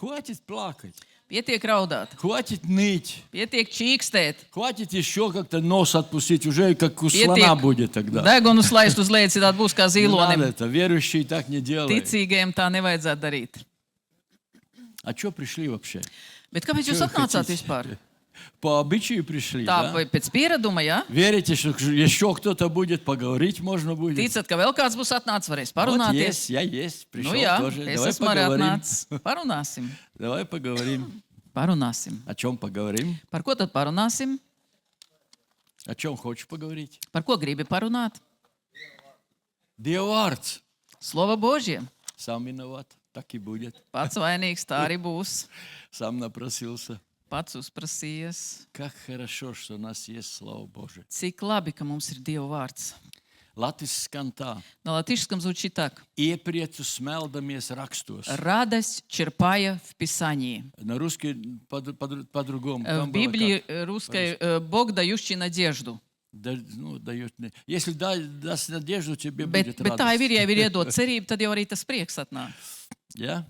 Хватит плакать. Pietiek raudāt, Хватит ныть. pietiek čīkstēt, Хватит еще как-то нос отпустить. Уже как у слона будет тогда. degunu slaist uz leju, citādi būs kā Не надо zīlonim. это. Верующие так не делают. Ticīgajiem tā nevajadzētu darīt. А что пришли вообще? Bet kāpēc jūs Чё atnācāt хотите? vispār? По обычаю пришли, Tā да? vai pēc piereduma, jā? Верите, что еще кто-то будет, поговорить можно будет? Ticat, ka vēl kāds būs atnācis, varēs Вот parunāties. есть, я есть. Пришел Nu jā, тоже. es Давай esmu arī поговорим. atnācis. Parunāsim. Давай поговорим. Parunāsim. О чем поговорим? Par ko tad parunāsim? О чем хочешь поговорить? Par ko gribi parunāt? Диеварц. Slovo Božie. Сам виноват. Так и будет. Pats vainīgs, tā arī būs. Сам напросился. Pats uzprasījies. Как хорошо, что у нас есть Слово Божие. Cik labi, ka mums ir Dieva vārds. Latvijas skantā. На латышском звучит так. Iepriecu smeldamies rakstos. Радость, черпая в Писании. На русский по-другому. В Там было Библии как? русской Бог, дающий надежду. Ну, дает. Если даст надежду, тебе Bet будет tā jau радость. ir, ja ir iedot cerību, tad jau arī tas prieks atnāk. Ja?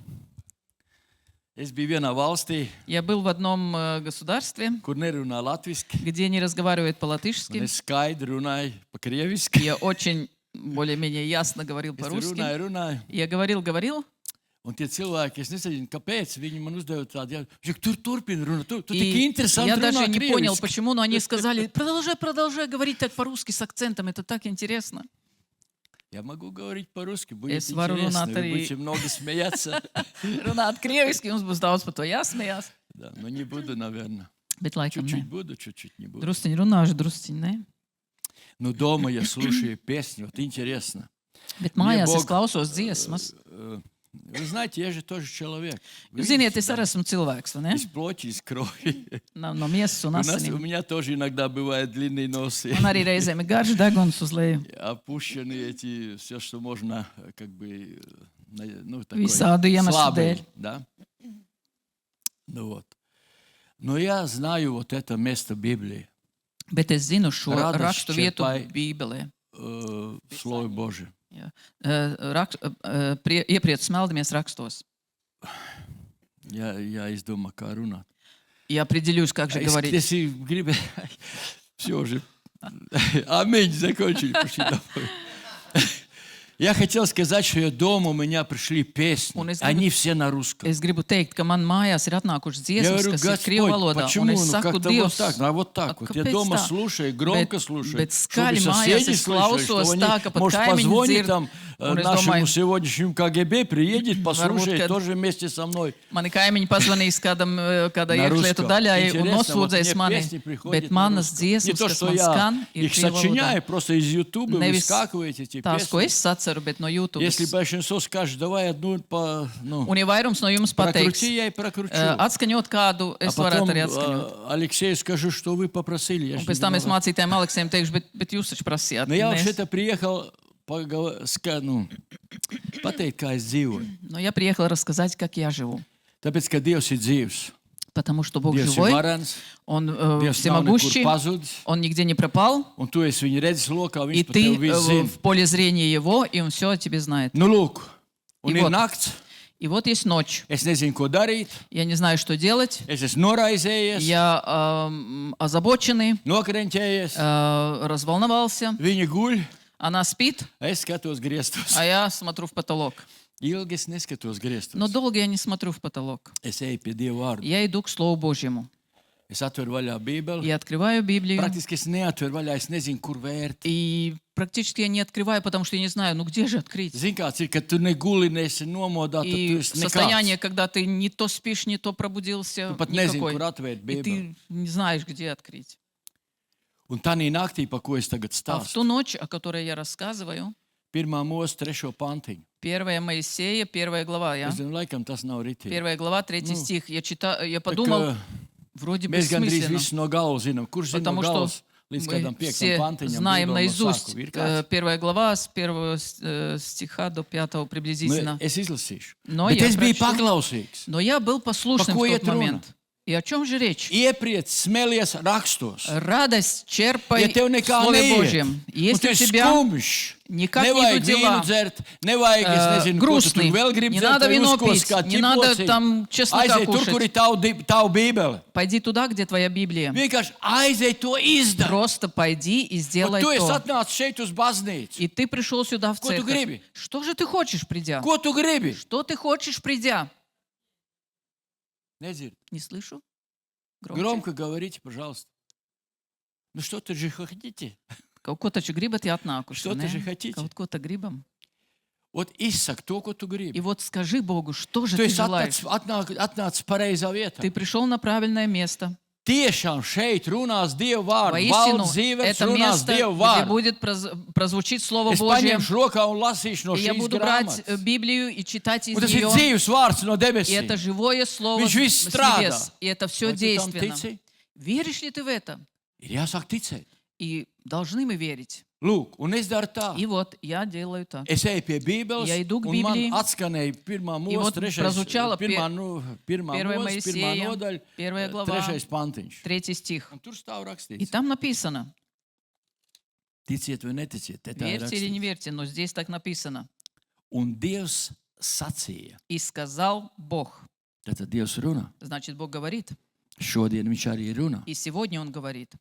Es biju vienā valstī, Я был в одном государстве, kur nerunā latviski. где не разговаривают Un по-латышски. es skaidri runāju pa krieviski. Я очень более-менее ясно говорил Es tur по-русски. runāju. Я говорил. Un tie cilvēki, es nezinu, kāpēc viņi man uzdeva tādu jautājumu. Tur turpina runāt. Tu tik И interesanti я runā даже не понял, krieviski. почему, но они сказали, продолжай говорить так по-русски с акцентом, это так интересно. Я могу говорить по-русски, будет Es varu интересно, runāt вы arī- будете много смеяться. Runāt krieviski, jums būs daudz par to jāsmējās. Да, но не буду, наверное. Bet laikam Чуть-чуть ne. буду, чуть-чуть не буду. Drusciņi runāšu, drusciņi ne. Но дома я слушаю песни, вот интересно. Bet mājās es Bog- klausos dziesmas. Вы знаете, я же тоже человек. Вы Jūs ziniet, видите, es arī esmu cilvēks, vai ne? из плоти, из крови. No miesas un У asinīm. меня тоже иногда бывают длинные носы. Man arī reizēm ir garš deguns uz leju. Опущены эти, все, что можно, как бы, ну, такой Visādu iemeslu слабый, dēļ. да? Ну вот. Но я знаю вот это место Библии, Bet es zinu šo Radošs rakstu vietu čerpai. Bībelē. в Слове Божьем. Jā. Iepriec smeldamies rakstos. Я из дома Каруна. Я определюсь, как же говорить. Если грибы... Все уже. Аминь, закончили, пошли домой. Я хотел сказать, что я дома, у меня пришли песни. Un es gribu- Они все на русском. Es gribu teikt, ka man mājās ir atnākušas Я dziesmas, говорю, kas ir krievu Господь, valodā. почему? Un es Ну, saku, как-то вот Dievs, так, а вот так вот. Я kāpēc дома tā? слушаю, громко слушаю, Bet чтобы skaļi mājās соседи es слышали, что klausos они, tā, ka pat может, kaimiņi позвонит dzird. там Un es нашему domāju, сегодняшнему КГБ, приедет, послушает, kad- тоже вместе со мной. mani kaimiņi pazvanīs kādai На iekšlietu русском. daļai un Интересно, вот nosūdzēs мне mani. песни приходят Bet на manas русском. Не dziesmas, то, kas что man я skan, ir их krievu сочиняю, valodā. просто из Ютуба Nevis выскакивают эти Tās, ko песни. es saceru, bet no YouTube. Если большинство скажет, давай одну ну, Un ja vairums no jums pateiks, прокрути, я и прокручу. atskaņot kādu, А es потом varētu arī atskaņot. Алексею скажу, что вы попросили. Я Un ж pēc не tam es виноват. mācītājiem Aleksiem teikšu, bet jūs taču prasījāt. Но я Nē, es- вообще-то приехал pateikt, kā es dzīvoju. Но я приехала рассказать, как я живу. Tāpēc, ka Dievs ir dzīvs. Потому что Бог Dievs ir живой, varens, Он Dievs nav nekur всемогущий, pazudis. Он нигде не пропал, Un tu esi viņa redzes lokā, и viņš par ты tevi visu zina. в поле зрения Его, и Он все о тебе знает. Nu, lūk, un И ir вот. nakts. И вот есть ночь. Es nezinu, ko darīt. Я не знаю, что делать. Es esmu noraizējies, Я озабоченный, nokrenķējies. разволновался. Viņa guļ, Она спит, es skatos griestos. а я смотрю в потолок. Ilgi es neskatos griestos. Но долго я не смотрю в потолок. Es eju pie Dieva vārda. Я иду к Слову Божьему. Es atveru vaļā Bībeli. Я открываю Библию. Praktiski es neatveru vaļā, es nezinu, kur vērt. И практически я не открываю, потому что я не знаю, ну где же открыть? Zini, kāds ir, kad tu neguli, neesi nomodā, tad tu И esi состояние, nekāds. когда ты не то спишь, не то пробудился, Tu pat nezini, никакой. kur atvērt И Bībeli. ты не знаешь, где открыть. Un tanī naktī, pa ko es tagad А в stāstu, ту ночь, о которой я рассказываю, 1. mūsu 3. pantiņu. 1 Моисея, 1 глава, Es zinu, laikam tas nav ritīgi. 1 глава, 3 Ну, стих. Я Tā подумал, kā вроде бы Mēs gandrīz смысленно, visu no galvas zinām. Kurš zina no потому что galvas līdz kādam мы 5. все pantiņam? знаем Bībelē no наизусть sākuma? Ir kāds? 1 глава с 1 стиха до 5 Nu, приблизительно. es izlasīšu. No, Bet jā, es biju прочту. paklausīgs. Но я был послушным По в кое тот трудно? момент. И о чем же речь? Iepriec smelies rakstos. Радость черпай Ja tev в nekā Слове neiet, Божьем. un Если tu у esi тебя skumjš, никак не nevajag идут vīnu дела, dzert, nevajag, es nezinu, ko tu грустный, tur vēl gribi не dzert, надо vai вино uzkos пить, kā не надо ķipociņu. там чеснока Aiziet tur, kur ir кушать. tavu bībele. Пойди туда, где твоя Библия. Vienkārši aiziet to izdara. Просто пойди и Un сделай tu esi то. atnācis šeit uz baznīcu. И ты пришел сюда в Ko tu церковь. gribi? Что же ты хочешь, придя? Ko tu gribi? Что ты хочешь, придя? Nedzird. Не слышу. Громче. Громко говорите, пожалуйста. Ну что-то же хотите? Kaut ko taču gribat atnākuši, Что-то же хотите? Kaut ko tā gribam. Вот izsaka to, ko tu И gribi. вот скажи Богу, что же Tu ты esi желаешь? atnācis pareizā vietā. Ты пришел на правильное место. Tiešām šeit runās Dieva vārds. Воистину, Valds dzīves это runās место, Dieva где vārds. будет прозвучить Слово Es Божье. paņemšu rokā un lasīšu no И я šīs буду брать grāmatas. Библию и читать из Un tas ir нее. dzīves vārds no И это debesīm. живое Слово Viņš viss с strādā. небес. И это все Vai tu tam действенно. tici? Веришь ли ты в это? Ir jāsāk ticēt. И должны мы верить. Lūk, un es daru tā. И вот я делаю так. Es eju pie Bībeles, Я иду к un man Библии. atskanēja pirmā И вот mūsu прозвучала pirmā Первая mūsu, pirmā Моисея, nodaļa, первая глава, 3. pantiņš. 3 стих. Un tur stāv И rakstīts. там написано, Ticiet vai neticiet, te tā ir верьте или не rakstīts. верьте, но здесь так написано. Un Dievs sacīja. И сказал Бог. Tātad Dievs runā. Значит, Бог говорит. Šodien viņš arī runā. И сегодня Он говорит.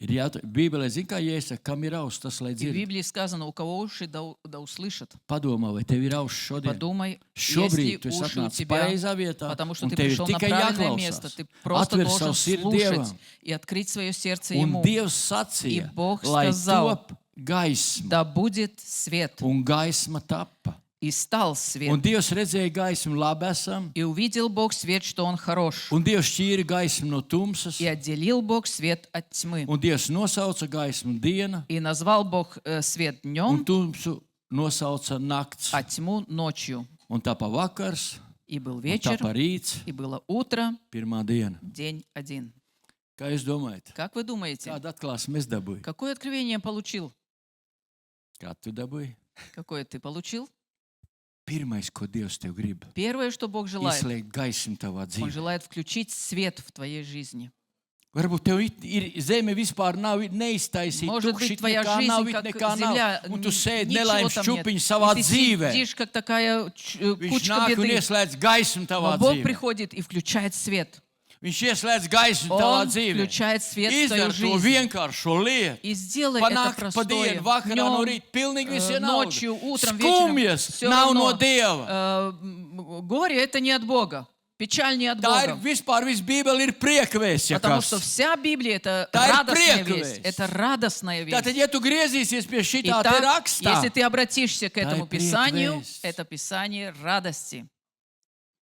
Ir Bībelē zina, kā iesaka, kam ir auss, tas lai И в dzird. Библии сказано, у кого уши, да услышат. Padomā, vai tev ir auss šodien? Подумай, Šobrīd если tu esi уши у atnācis тебя, pareizā vietā, потому что un ты tev ir пришел на tikai правильное место, jāklausās. ты просто Atver должен savu sirdi слушать Dievam. и открыть свое сердце Un Ему. Dievs И sacīja, Бог lai сказал, top gaisma, да будет свет. un gaisma tappa. И стал Un свет. Dievs redzēja gaismu, labi esam, И увидел Бог свет, что Он хорош. un Dievs šķīra gaismu no tumsas, И отделил Бог свет от тьмы. un Dievs nosauca gaismu diena, И назвал Бог свет un днем, tumsu nosauca nakts. а тьму ночью. Un tapa vakars, И был un вечер, tapa rīts, и было утро, pirmā diena. день один. Kā jūs domājat? Как вы думаете, Kādu atklāsmu es dabūju? какое откровение получил? Kā tu dabūji? Какое ты получил? Pirmais, ko Dievs tev grib, Первое, что Бог желает, ieslēgt gaismu tavā Он dzīvē. желает включить свет в твоей жизни. Varbūt tev ir zeme vispār nav neiztaisīta, Может быть, tukšit твоя nekā nav, жизнь, как nekā земля, nav, un tu sēdi ничего nelaimes там нет. čupiņš И savā ты dzīvē. сидишь, как такая Viņš кучка nāk un беды. ieslēdz gaismu tavā Но Бог dzīvē. приходит и включает свет. Viņš ieslēdz gaismu tavā Он dzīvē. включает свет в твою Izdara to жизнь. vienkāršo lietu. И сделай это Panākt pa простое. dienu, vakarā no Днем, rīta, pilnīgi viss vienalga. ночью, утром, вечером. Skumjas Всё nav no равно. Dieva. Горе — это не от Бога. Печаль не от Tā ir Бога. vispār viss Bībele ir priekvēsts, ja Потому kas. что вся Библия — это Tā ir радостная priekvēsts. весть. Это радостная Tātad, весть. ja tu griezīsies pie šī tā te Итак, rakstā, если ты обратишься к этому ir Писанию, priekvēsts. это Писание радости.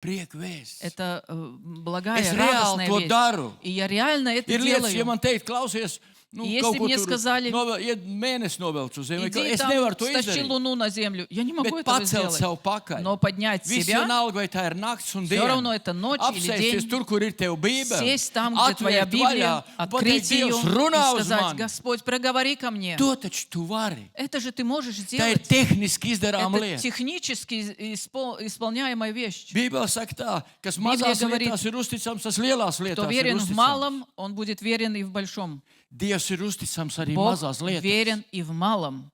priekvēsts. Это благая, Es reāli радостная to весть. daru. И я реально это Ir lietas, ja делаю. man teikt, klausies, nu, Если kaut ko мне tur сказали, iet mēnesi novelc uz zemi, Иди es там, nevaru to стащи izdarīt. луну на землю. Я не могу Bet этого pacelt сделать. sev pakaļ. Но поднять Viss себя, vienalga, vai tā ir nakts un все равно diena. это ночь или Apsēsties день, tur, kur ir tev Bībele. сесть там, где твоя Atvērt Библия, vaļā un pateikt, открыть ее Dievs, и runā uz сказать, mani. Господь, проговори ко мне. To taču tu vari. Это же ты можешь Tā ir сделать. tehniski izdarāma Это lieta. технически исполняемая вещь. Bībele saka tā, kas Bībele mazās говорит, lietās ir uzticams, tas lielās Кто lietās ir верен в uzticams. малом, он будет верен и в большом. Dievs ir uzticams arī Бог mazās lietās. верен и в малом.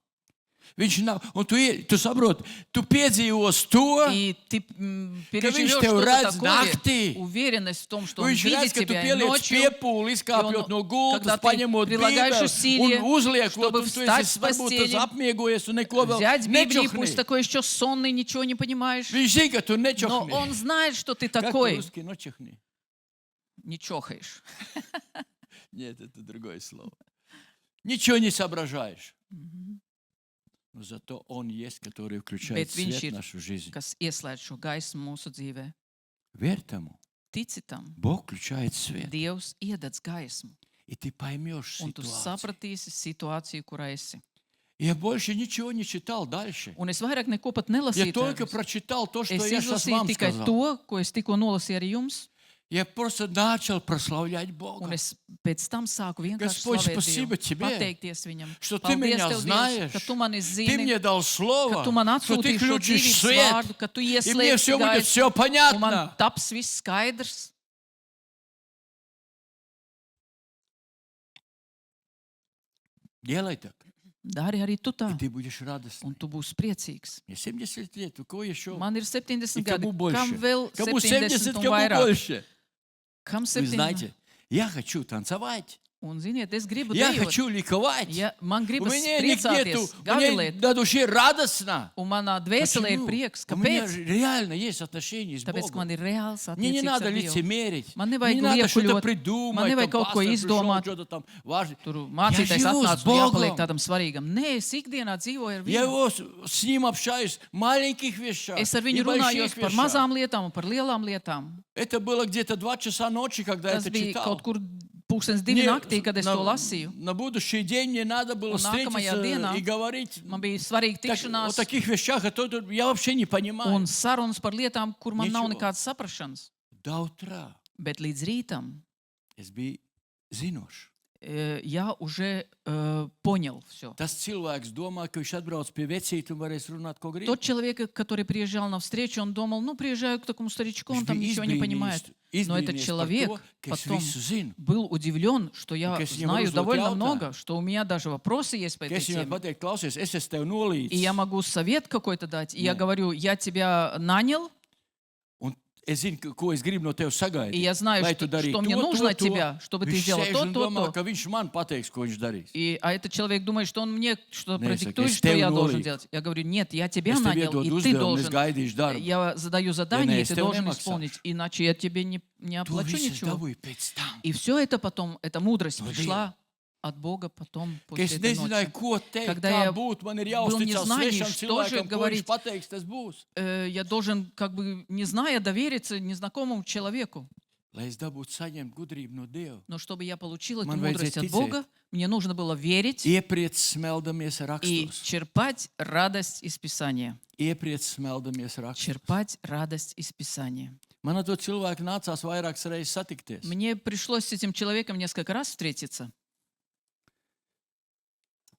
Viņš nav, un tu saproti, tu piedzīvos to, И ты переживешь viņš tev что-то redz такое, naktī. уверенность в том, что он Viņš redz, видит ka tu тебя и pieliec ночью, piepūli, izkāpjot un no когда gultas, ты paņemot прилагаешь Bībeli усилия, un uzliekot, чтобы un tu встать с esi varbūt постели, tāds apmiegojies un neko vēl взять Библию, nečohni. пусть такой еще сонный, ничего не понимаешь, Viņš zina, ka tu но nečohni. он знает, что ты Как такой. по-русски ночохни? Не чохаешь. Нет, это другое слово. Ничего не соображаешь. Но зато Он есть, который включает Bet viņš свет ir, в нашу жизнь. kas ieslēdz šo gaismu mūsu dzīvē. Верь тому. Tici tam, Бог включает свет. Dievs iededz gaismu, И ты поймешь un tu ситуацию. sapratīsi situāciju, kurā esi. Я больше ничего не читал дальше. Un es vairāk neko pat Я nelasīju. только tēvs. прочитал то, что Es я сейчас izlasīju вам tikai сказал. to, ko es tikko nolasīju ar jums, Я просто начал прославлять un Бога. es pēc tam sāku vienkārši Господь, slavēt спасибо Dievu, Тебе, pateikties Viņam. что Ты Paldies меня Tev, Dievs, знаешь, ka Tu mani Ты zini, мне дал ka слово, Tu man что Ты atsūtīji šo включишь dzīvības свет, vārdu, ka Tu и мне ieslēgsi все будет gaisu, все un man понятно. taps viss skaidrs. Делай так, Dari arī tu и tā, ты будешь радостный. un tu būsi priecīgs. Мне 70 лет, у кого еще? Man ir 70 И кому gadi. больше? Kam vēl Кому 70 70, un кому vairāk? больше? Kam Вы 70? знаете, я хочу танцевать. Un ziniet, es gribu Я dejot. хочу ликовать. Man У gribas меня нету, priecāties, мне gavilēt, на душе радостно. un manā dvēselē ir Почему? prieks. У меня Kāpēc? реально есть отношения с Tāpēc, ka man Богом. ir reāls Мне не attiecības надо ar Dievu. лицемерить. Man Мне nevajag не надо что-то liekuļot, придумать. man nevajag там kaut ko пастор пришел, izdomāt. что-то там важно. Tur Я mācītājs живу с atnāca un jāpaliek Богом. tādam svarīgam. Nē, es ikdienā dzīvoju ar Я viņu. его, с ним общаюсь в маленьких вещах Es ar и viņu больших runājos par вещах. mazām lietām un par lielām lietām. Это было где-то 2 часа ночи, когда я Tas это bija читал. kaut kur 2:00 naktī, kad es to lasīju. на будущий день мне надо было Un nākamajā встретиться dienā и говорить Man bija svarīga о tikšanās таких вещах, я вообще не понимаю. un sarunas par lietām, kur man nav Neču. nekādas saprašanas. До утра Bet līdz rītam, es biju zinošs. я уже понял все. Tas cilvēks domā, ka viņš atbrauc pie vecīta un varēs runāt, ko grib. Тот человек, который приезжал на встречу, он думал, ну, приезжаю к такому старичку, он Viņš там bija ничего не понимает. Но этот izbrīnījies par человек to, ka es потом visu zinu. был удивлен, что я ka es viņam знаю varu uzdot довольно jautājumu. много, что у меня даже вопросы есть по Ka этой es viņam теме. pateicu, klausies, es esmu tev И nolīdis. я могу совет какой-то дать. И я Да. говорю, я тебя нанял, Un es zinu, ko es gribu no tevis и sagaidīt. я знаю, Lai tu darītu что мне to, нужно to, от to. тебя, чтобы ты Viņš сделал sēž то, un то, domā, то. ka viņš man pateiks, ko viņš darīs. А этот человек думает, что он мне что Нет, продиктует, я что я стою должен нолик. делать. Я говорю, нет, я тебя Es tev нанял, iedodu и ты uzdevumu, es должен. gaidīšu darbu. Я задаю задание, не, и es ты tev должен nemaksāšu. исполнить, иначе я тебе не To оплачу visu es ничего. dabūju pēc tam. И все это потом, эта мудрость No пришла от Бога потом, Ka после es этой nezināju, ночи. ko teikt, Когда kā я būt. Man ir был в jāuzticas незнании, svešam что же cilvēkam, ko viņš говорить. pateiks, tas būs. Я должен, как бы, не зная, довериться незнакомому человеку. Lai es dabūtu saņemt gudrību no Dieva. Но чтобы я получил эту Man мудрость vajadzēja от Бога, мне нужно было верить Iepriec smeldamies и rakstos. черпать радость из Писания. Iepriec smeldamies rakstos. Черпать радость из Писания. Man ar to cilvēku nācās vairākas reizes satikties. Мне пришлось с этим человеком несколько раз встретиться.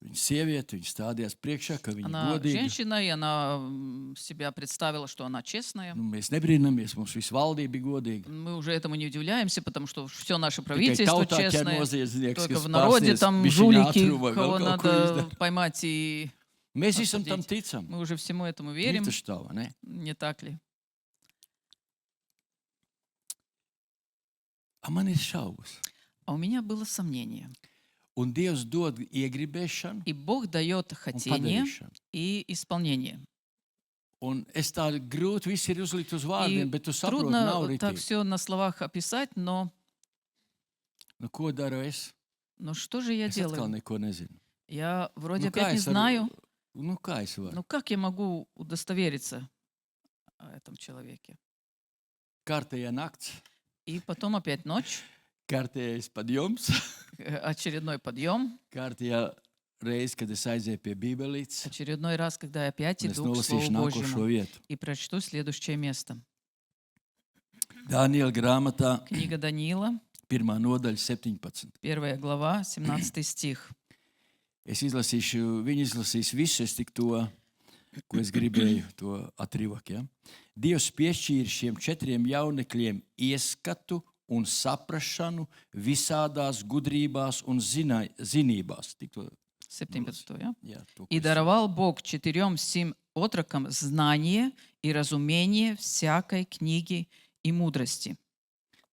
Viņa sieviete, viņa stādījās priekšā, ka viņa Она godīga. женщина, и она себя представила, что она честная. Nu, mēs nebrīnamies, mums viss valdība bija godīga. Мы уже этому не удивляемся, потому что все наше Tikai правительство tautā ķer честное. noziedznieks, Только kas в народе pārsniedz там bišķiņ жулики, ātrumu vai кого vēl kaut ko надо izdara. поймать, и Mēs visam tam Pasūtīt. ticam. мы уже всему этому Ir верим. taču tā, vai ne? Не так ли? A man ir šaubas. А у меня было сомнение. Un Dievs dod iegribēšanu И Бог дает un хотение padarīšanu. и исполнение. Un es tā grūti viss ir uzlikt uz vārdiem, И bet tu saproti, nav трудно так ritīgi. все на словах описать, но Nu, ko daru es? что же я Es atkal делаю? neko nezinu. Я вроде Nu, kā опять не es varu- знаю. Nu, kā es varu? Ну как я могу удостовериться о этом человеке? Kārtējā nakts, И потом опять ночь, kārtējais padjoms, очередной подъем, kārtējā reize, kad es aizēju pie Bībelītes, очередной раз, когда я опять un es иду к nolasīšu Слову nākošo Божьему vietu. и прочту следующее место. Dāniela grāmatā, Книга Даниила, 1. nodaļa, 17. 1 глава, 17 стих. Es izlasīšu, viņi izlasīs visu, es tik to, ko es gribēju, to atrivak. Ja? Dievs piešķīra šiem 4 jaunekļiem ieskatu un saprašanu visādās gudrībās un zinībās. Tik to, 17, ja? jā, to, ko «И es- даровал Бог 4 сим отрокам знание и разумение всякой книги и мудрости».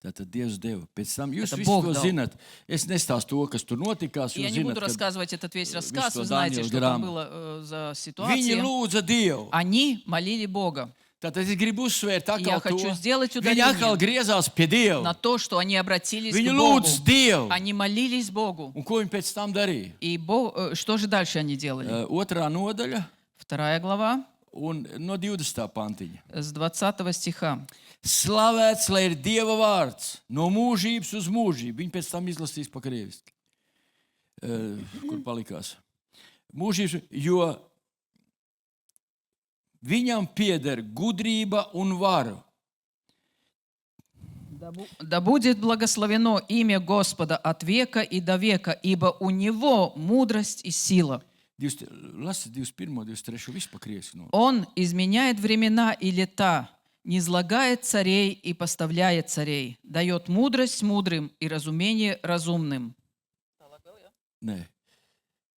Tātad Dievs deva. Pēc tam jūs Это visi Бог to дал. zinat. Es nestāstu to, kas tur notikās. Я Jūs не буду zinat, ka рассказывать этот весь рассказ, что вы знаете, Даниил что там грамотно. было за viņi ситуация. lūdza Dievu. Они молили Бога. Tātad es gribu uzsvērt И я atkal хочу to. сделать Viņi atkal ударение griezās pie Dieva. на то, что они обратились Viņi к Богу. lūdz Dievu. Они молились Богу. Un ko viņi pēc tam darīja? И что же дальше они делали? Otrā nodaļa 2 глава un no 20. pantiņa. с 20 стиха. Slavēts, lai ir Dieva vārds no mūžības uz mūžību. Viņi pēc tam izlasīs pa krieviski. Kur palikās? Mūžības, jo viņam pieder gudrība un vara. Да будет благословено имя Господа от века и до века, ибо у Него мудрость и сила. Lasi 21, 23, visu pa krieviski. No. Он изменяет времена и лета, низлагает царей и поставляет царей, дает мудрость мудрым и разумение разумным. Nē.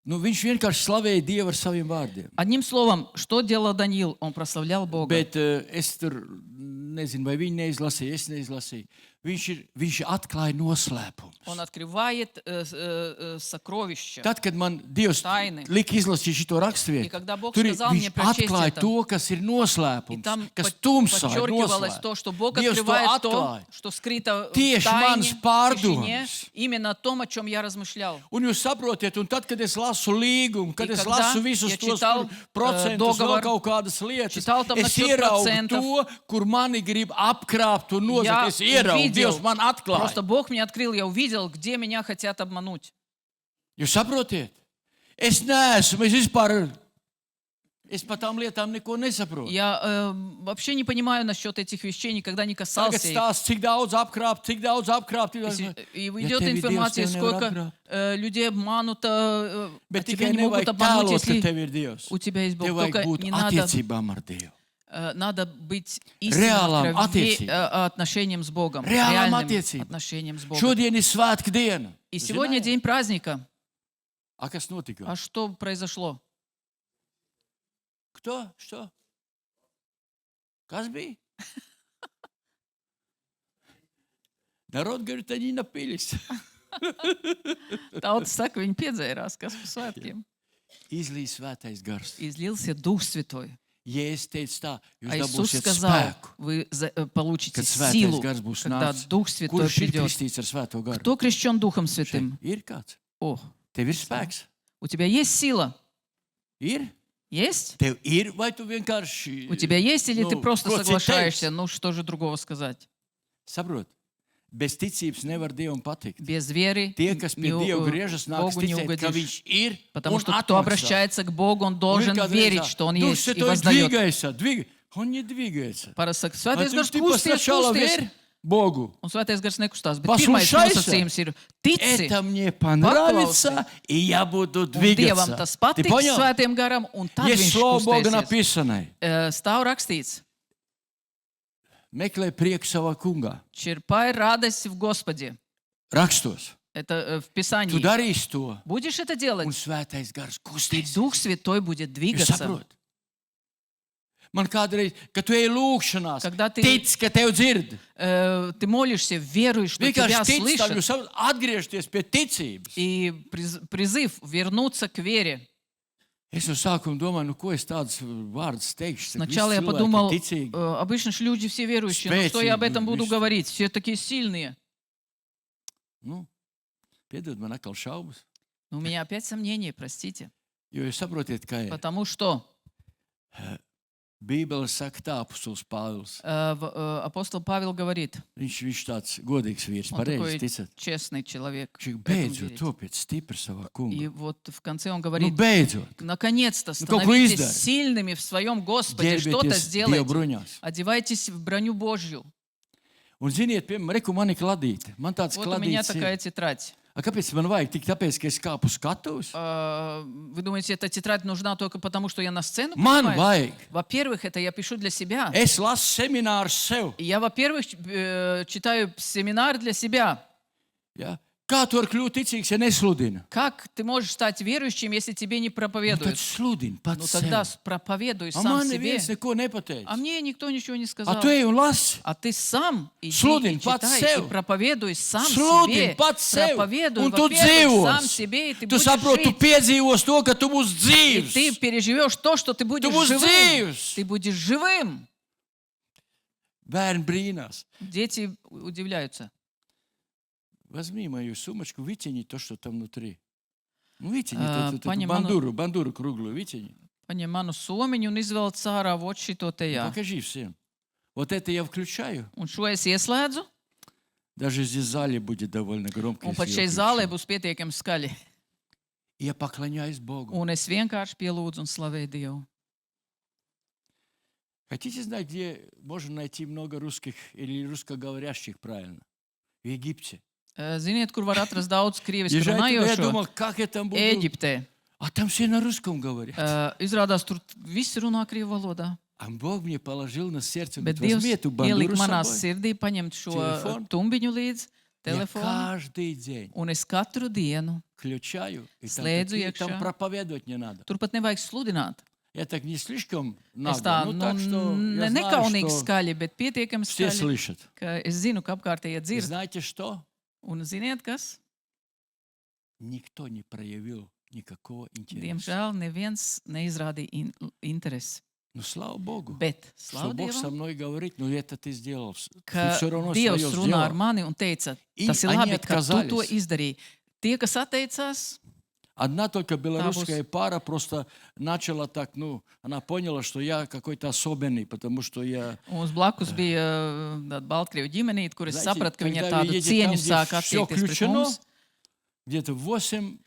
Nu, viņš vienkārši slavēja Dievu ar saviem vārdiem. Одним словом, что делал Даниил? Он прославлял Бога. Bet es tur nezinu, vai viņi neizlasīja, es neizlasīju. Viņš atklāja noslēpumus. Он открывает сокровища. Tad, kad man Dievs Tainas. lika izlasīt šo И raksturvietu, когда Бог tur сказал viņš мне прочесть atklāja это, to, kas ir и noslēpums, там kas tumsā ir подчеркивалось то, что Бог Dievs to открывает то, atklāja. что скрыто в Tieši тайне, manas в pārdomas. тишине, именно о том, о чем я размышлял. Un jūs saprotiet, un tad, kad es lasu līgumu, kad И es когда lasu visus я tos читал, procentus, vēl договор, kaut kādas lietas, читал там es насчет ieraugu процентов. to, kur mani grib apkrāpt un Я nozagt. Es ieraugu, увидел, Dievs man просто atklāja. Бог мне открыл, я увидел, где меня хотят обмануть. Jūs saprotiet? Es neesmu, es par tām lietām neko nesaprotu. Я вообще не понимаю насчет этих вещей, никогда не Tagad касался их. stāsts, cik daudz apkrāpt. И Ja идет tevi информация, Dievs tev nevar сколько apkrāpt. людей обмануто, а Bet тебя tikai не могут nevajag обмануть, tēlos, ka если tev ir Dievs. у тебя есть Бог. Tev vajag Только būt не надо, attiecībām ar Dievu. надо быть Реалам истинным attiecībām. отношением с Богом. Реалам Реальным attiecībām. отношением с Богом. Šodien ir svētku diena. И сегодня день праздника. A kas notika? А что произошло? Кто? Что? Kas bija? Народ говорит, они напились. Tauta saka, viņi piedzērās, kas par svētkiem. Izlīja svētais gars. Излился Дух Святой. Jēzus teica tā, jūs А Иисус dabūsiet сказал, spēku, вы получите kad svētais силу, gars būs когда nācis. Дух Святой Kurš ir придет. kristīts ar svēto garu? Кто крещен Духом Šeit Святым? ir kāds? О, Tev ir spēks? у тебя есть сила? Ir? Есть? Tev ir, vai tu vienkārši... У тебя есть или ты Ну, просто ko соглашаешься? citēs? Ну, что же другого сказать? Saprot, bez ticības nevar Dievam patikt. Без веры Tie, kas pie Dieva griežas, nāks Богу не ticēt, ka угодишь. viņš ir Потому un что кто atmaksā. обращается к Богу, он Un должен kādreiz верить, tā, что Он Дух есть, и Святой воздает. двигается. Он не двигается. Svētais Tu gars tipa kusties, sначала kusties. верь Богу. Un svētais gars nekustās. Bet pirmais Послушайся. nosacījums ir tici. Это мне понравится, и я буду Un Dievam двигаться. tas Ты patiks понял? svētiem garam, un tad Есть viņš слово Бога kustēsies. написанное. Stāv rakstīts, Meklē prieku savā kungā. черпай радость в Господе. Rakstos. Это в Tu Писании. darīsi to, Будешь это un делать, svētais gars и kustēs. Дух Святой будет Jūs двигаться. saprotat? Man kādreiz, kad tu ej lūgšanās, Когда ты- tic, ka tev dzird. Ты молишься, веруешь, что тебя Vienkārši tic tam, слышат. jūs saprotat, atgriezties pie ticības. И призыв вернуться к вере. Es no sākuma domāju, nu ko es tādus vārdus teikšu. Saka, Сначала visi я cilvēki подумал, ir ticīgi. обычно же люди все верующие, но что я об этом буду Спецīgi, говорить? Все такие сильные. Nu, piedod man atkal šaubas. Но у меня опять сомнения, простите. Jo jūs saprotiet, kā ir. Потому что Bībele saka tā, apustulis Pāvils. апостол Павел говорит, Viņš tāds godīgs vīrs, он pareizi такой ticat. честный человек. Viņš в этом beidzot верит. topiet stipri savā И kunga. вот в конце он Nu, говорит, beidzot. наконец-то Ну, как вы становитесь издали? сильными в своем Господе, что-то Ģērbieties Dieva сделайте. bruņās. Одевайтесь в броню Божью. Un ziniet, piemēram, reku man ir kladīte. Man tāds Вот у меня kladīts такая ir. тетрадь. A kāpēc man vajag tik tāpēc, ka es kāpu skatos? Вы думаете, эта тетрадь нужна только потому, что я на сцену Man поднимаюсь? vajag. Во-первых, это я пишу для себя. Es lasu semināru sev. И я, во-первых, читаю семинар для себя. Ja? Kā tu vari kļūt ticīgs, ja nesludina? Как ты можешь стать верующим, если тебе не Nu, tad проповедуют? sludini Ну pats тогда sev. проповедуй A сам man себе. neviens neko nepateica. А мне никто ничего не A сказал. tu ej un lasi. А ты сам иди Sludini и pats читай, sev. и проповедуй сам Sludini себе. pats sev. Проповедуй, Un tu во-первых, сам dzīvos. себе, и ты Tu будешь saproti, tu жить. piedzīvos to, ka tu būsi И dzīvs. ты переживешь то, что ты будешь būsi живым. dzīvs. Ты будешь живым. Bērni brīnās. Дети удивляются. Возьми мою сумочку, вытяни то, что там внутри. Ну, вытяни эту Paņem бандуру круглую, вытяни. Paņem manu somiņu un izvelc ārā вот šito te jā. Покажи всем. Вот это я включаю. Un šo es ieslēdzu, Даже здесь в зале будет довольно громко. un если pat я šeit zālē включу. būs pietiekami skaļi. Я поклоняюсь Богу. Un es vienkārši pielūdzu un slavēju Dievu. Хотите знать, где можно найти много русских или русскоговорящих, правильно? В Египте. Ziniet, kur var atrast daudz krieviski Езжайте, я runājošo? думал, как я там буду. Ēģiptē. А там все на русском говорят. Izrādās, tur visi runā krievu valodā. А Бог мне положил на сердце, Bet говорит, Dievs возьми эту ielika бандуру с manā собой. sirdī paņemt šo Telefonu. tumbiņu līdzi, Я telefonu, каждый день un es katru dienu включаю, и там, Слезу там iekšā. проповедовать не надо. Tur pat nevajag sludināt. Я так не слишком Es нагло, tā ну так что я знаю, nekaunīgi что skaļi, bet pietiekami все skaļi, слышат. ka es zinu, ka apkārtējie И dzird. знаете что? Un ziniet, kas? Никто не проявил никакого интереса. Diemžēl neviens neizrādīja interesi. Ну, слава Богу, Bet, что slavu Бог со Dievam, мной говорит, ну это ты сделал. Ты ka все равно Dievs свое runā ar сделал. mani un teica, И tas ir они labi, ka tu to отказались. izdarīji. Tie, kas atteicās, Одна только белорусская пара просто начала так, ну, она поняла, что я какой-то особенный, потому что я... mums blakus bija tāda Baltkrievu ģimenīte, kur es Знаете, sapratu, ka viņa ar когда вы tādu едете cieņu там, где sāk всё attiekties pret включено, mums. где-то 8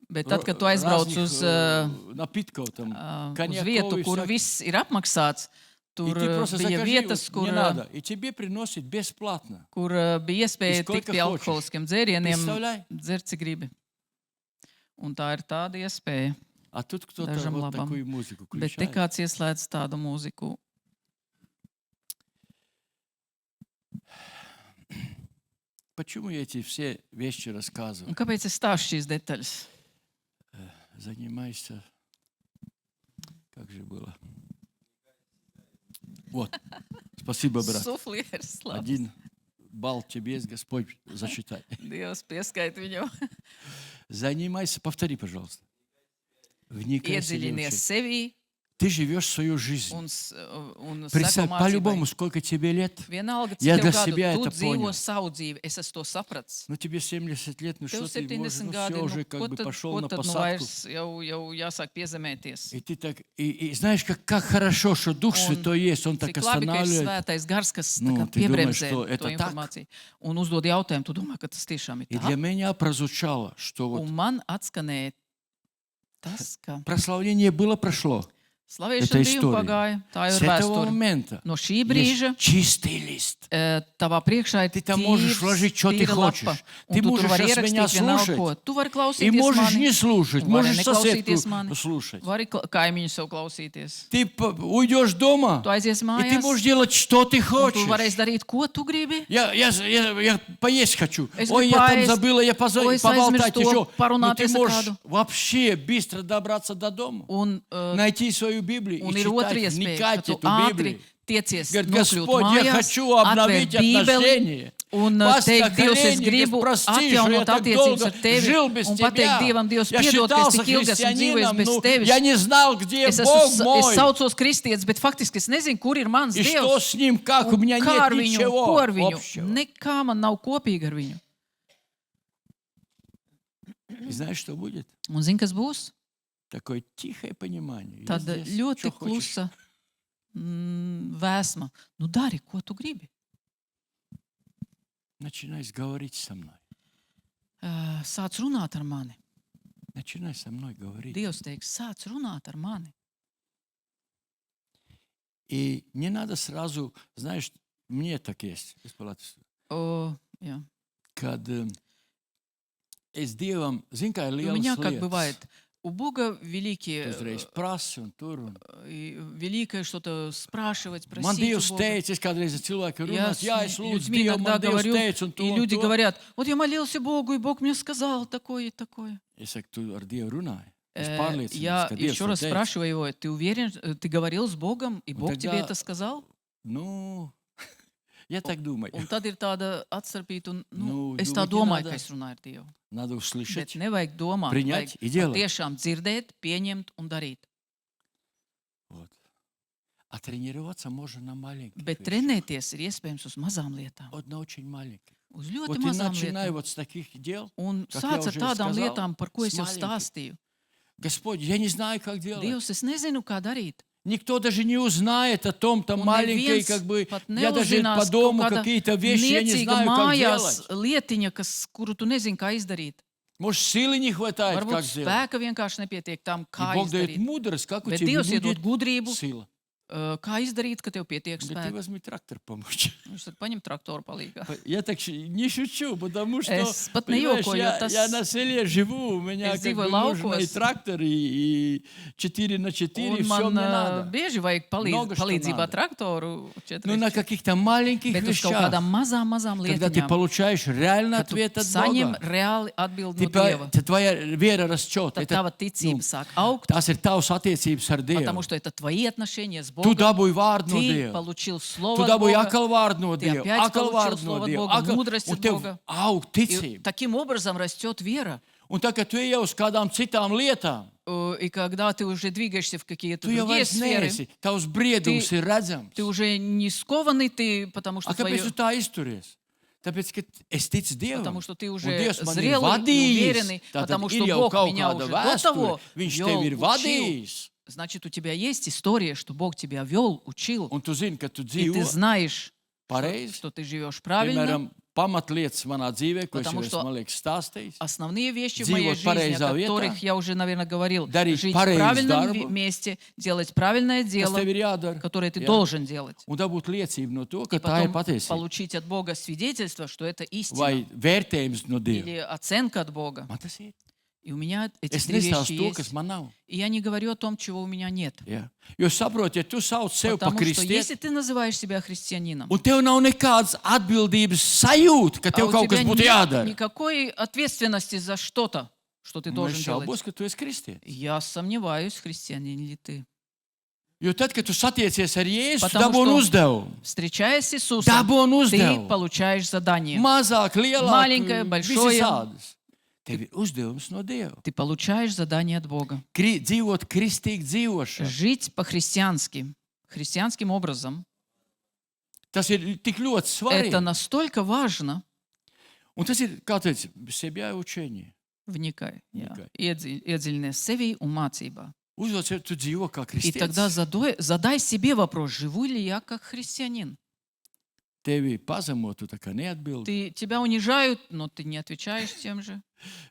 Bet tad, kad tu aizbrauc разных uz, напитков, там, uz коньяков vietu, и kur всяких. viss ir apmaksāts, И tur ты просто bija закажи, vietas, вот, не kur, надо, и тебе приносят бесплатно. kur bija iespēja skолько tikt pie хочешь. alkoholiskiem dzērieniem, Представляй? dzert, cik gribi. Un tā ir tāda iespēja. А тут кто-то Даже вот лабам. такую музыку Bet te включает. kāds ieslēdz tādu mūziku. Почему я эти все вещи рассказываю? Un kāpēc es stāstu šīs detaļas? Занимайся. Как же было? Вот. Спасибо, брат. Suflieris, labi. 1 балл тебе, Господь, зачитай. Dievs pieskait viņu. Занимайся, повтори, пожалуйста. Вникайся. Iedziļinies sevī Ты живешь свою жизнь. un seko Представь, mācībai. по-любому, сколько тебе лет. Vienalga, Я cik для tev себя gadu, tu это dzīvo понял. savu dzīvi. Es esmu to sapratis. Ну, тебе 70 лет, ну Tev что ты можешь, 70 ну gadi, все уже nu, как ko бы tad, пошел ko на tad nu посадку. vairs jau jāsāk piezemēties? И ты так, и знаешь, как хорошо, что Дух Un Святой есть, Он так Cik labi, ka ir останавливает. svētais gars, kas tā Nu, kā tu domā, piebremzē что to это так? informāciju un uzdod jautājumu. Tu domā, ka tas tiešām ir И tā? для меня прозвучало, что вот Un man atskanēja tas, ka прославление было, прошло. slavēšana bija un история. pagāja. Tā jau С ir этого vēsture. момента No šī brīža есть чистый лист. tavā priekšā ir Ты там можешь вложить, что ты tīra хочешь. lapa. Ты Un tu tur можешь vari сейчас меня ierakstīt vienalga слушать. ko. Tu vari И klausīties можешь mani, не слушать, un vari можешь neklausīties соседку mani, слушать. vari kaimiņu savu klausīties. Ты уйдешь дома, Tu aizies и ты mājās, можешь делать, что ты un tu хочешь. varēsi darīt, ko tu gribi. Я поесть хочу. Es Ой, gribu я там paēst. забыла, я Ой, es поболтать aizmirstu еще. Но ты parunāties ar можешь kādu. вообще быстро добраться до дома. Un, Найти свою Библию un и ir otra читать, iespēja, ka вникать tu эту ātri Библию. tiecies Говорит, nokļūt Господь, я mājās, хочу обновить atvērt Bībeli отношения. un Пасть на teikt, Dievs, es колени, gribu Господь, прости, что я atjaunot так attiecības долго ar tevi жил без un pateikt тебя. Dievam, Dievs, Я piedod, ka es считался tik ilgi esmu dzīvojis христианином, bez ну, tevis. я не знал, где Es, Бог es мой. saucos kristietis, bet faktiski es nezinu, kur ir mans И что Dievs. с ним, как, у Un меня kā ar нет viņu, ничего ko ar viņu. общего. Nekā man nav kopīga ar viņu. И знаешь, что будет? Un zini, kas būs? Такое тихое понимание. Я Tāda здесь, ļoti что хочешь. klusa vēsma. Nu, dari, ko tu gribi. Начинай говорить со мной. Sāc runāt ar mani. Начинай со мной говорить. Dievs teiks, sāc runāt ar mani. И не надо сразу, знаешь, мне так есть. O, jā. Kad es Dievam, zinu, kā ir У меня lielas как бывает, lietas. у Бога великие, Uzreiz prasa un tur. Un. великое что-то спрашивать, Man просить Dievs у Бога. teica, es kādreiz ar cilvēku Я runāju, jā, с es lūdzu людьми Dievu, иногда man Dievs говорю, teica un to и un люди to. говорят, вот я молился Богу, и Бог мне сказал такое и такое. Es saku, tu ar Dievu runāji. Es Я pārliecināts, ka Dievs еще to раз teica. спрашиваю его, ты уверен, ты говорил с Богом, и Бог тебе тогда- это сказал? Nu, я так думаю. Un tad ir tāda atstarpība, un Nu, es tā думать не domāju, надо. ka es runāju ar Dievu. Надо Bet услышать, nevajag domāt, принять vajag и делать. tiešām dzirdēt, pieņemt un darīt. Вот. А тренироваться можно на маленьких Bet вещах. trenēties ir iespējams uz mazām lietām, Вот на очень маленьких. uz ļoti Вот и mazām начинай lietām. вот с таких дел. Un Как sāc я ar уже tādām сказал, lietām, par ko es с jau маленьких. stāstīju. Господь, я не знаю, как делать. Dievs, es nezinu, kā darīt. Никто даже не узнает о том, там Un маленькой, neviens как бы, pat я даже neuzzinās по дому kaut kāda какие-то вещи, я не niecīga знаю, как mājās делать. lietiņa, kuru tu nezini, kā izdarīt. Может, силы не хватает, как Varbūt сделать. spēka vienkārši nepietiek tam, И kā Бог дает izdarīt. мудрость, как у Bet тебя Dievs iedod будет gudrību, сила. Kā izdarīt, ka tev pietiek Да ты spēka? возьми трактор помочь. Viņš saka, paņem traktoru palīgā. Я так не шучу, потому что, Es pat понимаешь, nejokoju, jo tas... я на селе живу, у меня Es как бы dzīvoju нужно и laukos. трактор, и 4x4, Un все man мне надо. bieži vajag Много что palīdzību ar надо. traktoru. Ну, на каких-то маленьких Bet uz kaut вещах, kādām mazām когда ты lietiņām, получаешь реальный kad tu ответ от saņem Бога, reāli atbildi no Dieva, твоя вера растет. tad tava ticība sāk augt, Tas ir tavs attiecības ar потому Dievu. что это твои отношения с Tu Богом. dabūji vārdu no Ты Dieva. получил Tu слово от dabūji Бога. atkal vārdu no Ты Dieva. опять Atkal получил vārdu no слово от Dieva. Бога, мудрость Un от tev Бога. aug И ticība. таким образом растет вера. Un tā, kad tu ej uz kādām citām lietām, И когда ты уже двигаешься в какие-то tu jau другие vairs сферы, neesi. Tavs briedums ir redzams. ты уже не скованный, ты, потому что, Kāpēc tu tā izturies? Tāpēc, ka es ticu Dievam. потому что ты Un уже Dievs man ir зрелый и vadījis. уверенный, Tātad потому ir что jau Бог kaut меня kāda уже до того vēsture. Viņš вел, tevi ir учил. vadījis. Значит, у тебя есть история, что Бог тебя вел, учил, Un tu zini, ka tu и ты dzīvo знаешь, pareizi. что ты живешь правильно. Piemēram, pamatlietas manā dzīvē, ko es Потому jau что esmu, man liekas, stāstījis. Основные вещи в Dzīvot моей жизни, о pareizā vietā, которых я уже, наверное, говорил. darīt Жить в pareizu правильном darbu, месте, делать правильное Kas дело, tev ir jādara? которое ты Jā. должен делать. Un dabūt liecību no to, И ka tā ir потом patiesība. получить от Бога свидетельство, что это истина. Vai vērtējums no Dieva. Или оценка от Бога. Man tas ir. И у меня эти Es три вещи nestāstu to, kas есть. man nav. И я не говорю о том, чего у меня нет. Jā. Jo saproti, ja tu sauc sev par Потому что если kristieti, ты называешь себя христианином, un tev nav nekādas atbildības sajūta, ka а tev у kaut kas тебя būtu нет jādara, никакой ответственности за что-то, что ты un es должен делать. šaubos, ka tu esi kristietis. Я сомневаюсь, христианин ли ты. Jo tad, kad tu satiecies ar Jēzu, tu Потому dabūni что, uzdevumu. Встречаясь с Иисусом, Dabūni ты uzdevumu. получаешь задание. Mazāk, lielāk, Маленькое, большое. visādas. Tev ir uzdevums no Dieva. Ты получаешь задание от Бога. Dzīvot kristīgi dzīvošanu. Жить по-христиански, христианским образом. Tas ir tik ļoti Это svarīgi. настолько важно. Un tas ir, kā teica, sevi jāučēņi. Вникай. Вникай. Iedziļinies sevī un mācībā. Uzdod sev, tu dzīvo kā И тогда kristietis. задай себе вопрос, живу ли я как христианин? Tevi pazemo, tu tā kā neatbildi. Тебя унижают, но ты не отвечаешь тем же.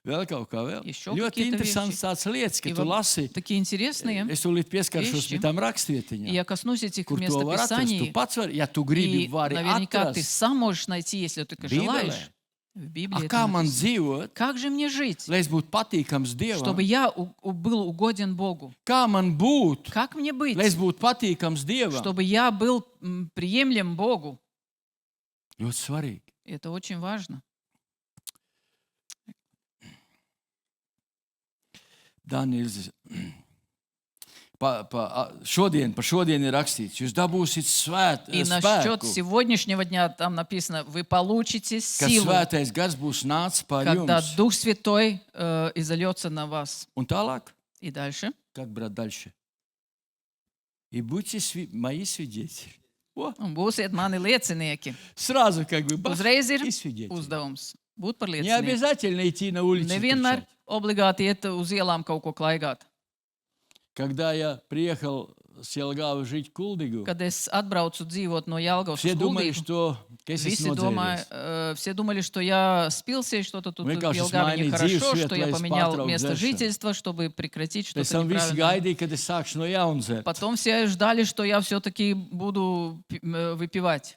Vēl kaut kā vēl. Еще Ļoti какие-то interesants вещи. tāds lietas, ka И tu вот lasi. такие интересные. Es tūlīt pieskaršos Вещи. pie tām И rakstvietiņām. я коснусь этих Kur to var atrast? Tu местописаний. pats vari, ja tu gribi, И vari наверняка ты atrast. сам можешь найти, если только Bībelē. желаешь. В A, Библии это kā man написано. dzīvot, Как же мне жить, lai es būtu patīkams чтобы Dievam? я был угоден Богу? Kā man būt, Как мне быть, lai es būtu patīkams Dievam? чтобы я был приемлем Богу? Ļoti svarīgi. Это очень важно. Daniels, šodien ir rakstīts, jūs dabūsiet И насчет spēku, сегодняшнего дня там написано, вы получите kad силу, svētais gars būs nācis pār когда jums. Дух Святой изольется на вас. Un tālāk, И дальше. как брат дальше. И будьте мои свидетели. О, Būsiet mani liecinieki. сразу как бы бах, Uzreiz ir и свидетели. uzdevums būt par Не liecinieku. обязательно идти на улицу. Nevienmēr кричать. obligāti iet uz ielām kaut ko klaigāt. Когда я приехал с Jelgavas жить в Kuldīgu, Kad es atbraucu dzīvot no Jelgavas все uz думали, Kuldīgu, что es esmu все думали, что я спился и что-то тут в Vienkārši Jelgavе smainīt нехорошо, dzīvesvietu, что я lai es поменял pārtrauktu место dzeršanu. жительства, чтобы прекратить Pēc что-то tam visi неправильное. gaidīja, kad es sākšu no jauna dzert. Потом все ждали, что я все-таки буду выпивать.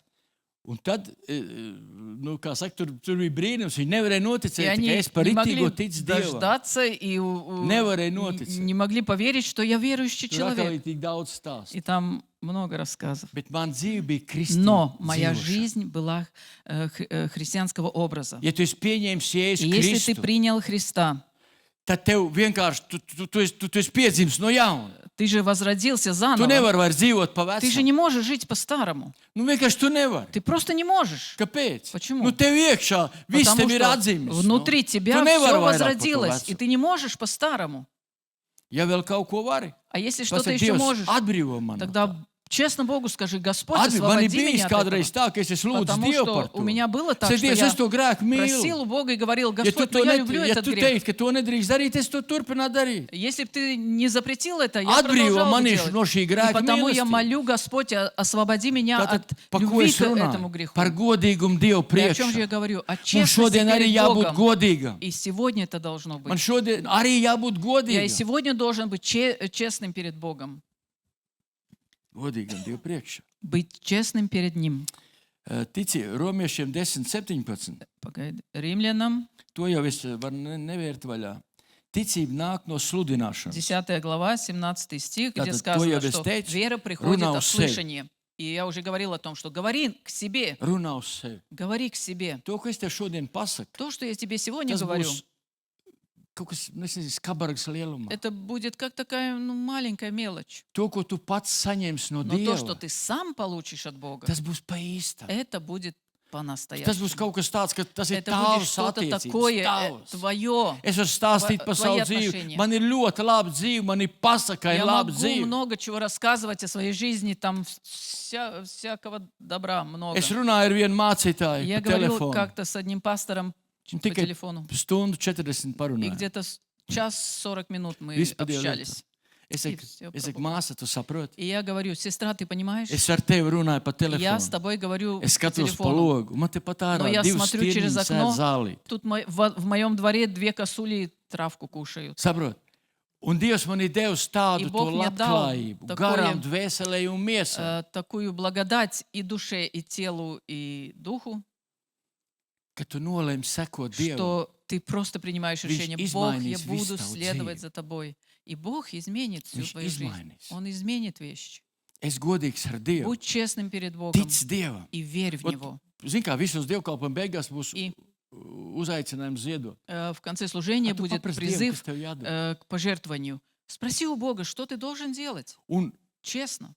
Un tad, nu, kā saka, tur bija brīnums, viņi nevarēja И noticēt, они ka es par не ritīgo могли ticu Dievam. дождаться и Nevarēja noticēt. не могли поверить, что я верующий Tur atkal человек. ir tik daudz stāstu. И там много рассказов. Bet man dzīve bija kristīga. Но моя жизнь была христианского образа. Ja tu esi pieņēmis И Jēzu если ты Kristu, принял Христа, tad tev vienkārši, tu esi piedzimis no jauna. ты же возродился Tu заново. nevari vairs dzīvot pa Ты же vecam. не можешь жить по-старому. Nu, vienkārši tu nevari. Ты просто не можешь. Kāpēc? Почему? Nu, tev iekšā viss Потому tev ir что atzīmes. внутри тебя tu nevari все vairāk par to возродилось, и veco. ты не можешь по-старому. Ja vēl kaut ko vari, А если что-то pasaka, еще Dievs, можешь, atbrīvo mani. тогда честно Богу скажи, Господь, Man ir освободи bijis меня от kādreiz этого. tā, ka es esmu lūdzis Потому Dievu par что to. у меня было так, Saka, что Dievs, я es to grēku mīlu. просил у Бога и говорил, Ja tu, Господь, ну я люблю ja этот tu грех. teikt, ka to nedrīkst darīt, es to turpinātu darīt. Если бы ты не запретил это, я Atbrīvo продолжал бы mani делать. no šī И grēka потому я mīlestības. молю, Господь, освободи меня Tātad, от par ko любви es к этому runāju? греху. Par godīgumu Dievu И о чем же priekšā. я говорю? О Man честности šodien arī перед jābūt Богом. godīgam. И сегодня это должно Man быть. šodien arī jābūt Я и godīgam. сегодня должен быть честным перед Богом. Godīgam Dievu priekšā. быть честным перед Ним. Tici romiešiem 10:17. Погоди, Римлянам, To jau es varu nevērt vaļā. Ticība nāk no sludināšanas. 10 глава, 17 стих, где Tātad, сказано, to jau es что teicu, вера приходит runā от uz sevi. слышания. И я уже говорил о том, что говори к себе, Runā uz sevi. говори к себе. To, ko es tev šodien pasaku, То, что я тебе сегодня tas говорю, būs kaut kas, nezinu, skabargs lielumā. это будет как такая маленькая мелочь. To, ko tu pats saņemsi no Но то, что Dieva, ты сам получишь от Бога, tas būs pa īstam. это будет Tas по-настоящему. būs kaut kas tāds, ka tas ir Это будет tāls что-то attiecības. такое Tāls. твое. Es varu stāstīt par savu Твои dzīvi. отношения. Man ir ļoti laba dzīve, man ir pasaka, ir Я laba могу dzīve. много чего рассказывать о своей жизни, там всякого добра много. Es runāju ar vienu mācītāju Я pa говорил telefonu. как-то с одним пастором Un по tikai телефону, stundu 40 и parunāju. где-то час 40 минут мы Viss pa Dieva общались. Es И saku, всё es saku, про Бога. māsa, tu saproti? И я говорю, сестра, ты понимаешь, Es ar tevi runāju pa я с telefonu. тобой говорю Es по skatos pa телефону. logu. Man te pat Но ārā я divas смотрю через stieņas окно. sēž zālī. Тут в моем дворе 2 косули травку кушают. Saprot? Un Dievs man ir devis tādu to Bog мне дал labklājību, такое, garām, dvēselē un miesai, Такую благодать и душе, и телу, и духу, ka tu nolēmi sekot Dievam. что ты просто принимаешь решение. Бог, я изменит буду visu tavu следовать dzīvi. за тобой. И Бог изменит всю Viņš твою жизнь. izmainīs. Он изменит вещи. Es godīgs ar Dievu. Будь честным перед Богом Tic Dievam. и верь в Ot, Него. Zini, kā visos dievkalpojuma beigās būs И uzaicinājums ziedot. в конце служения Tu будет paprasti Dievam, призыв kas tev jādara. к пожертвованию. Спроси у Бога, что ты должен делать. Un Честно.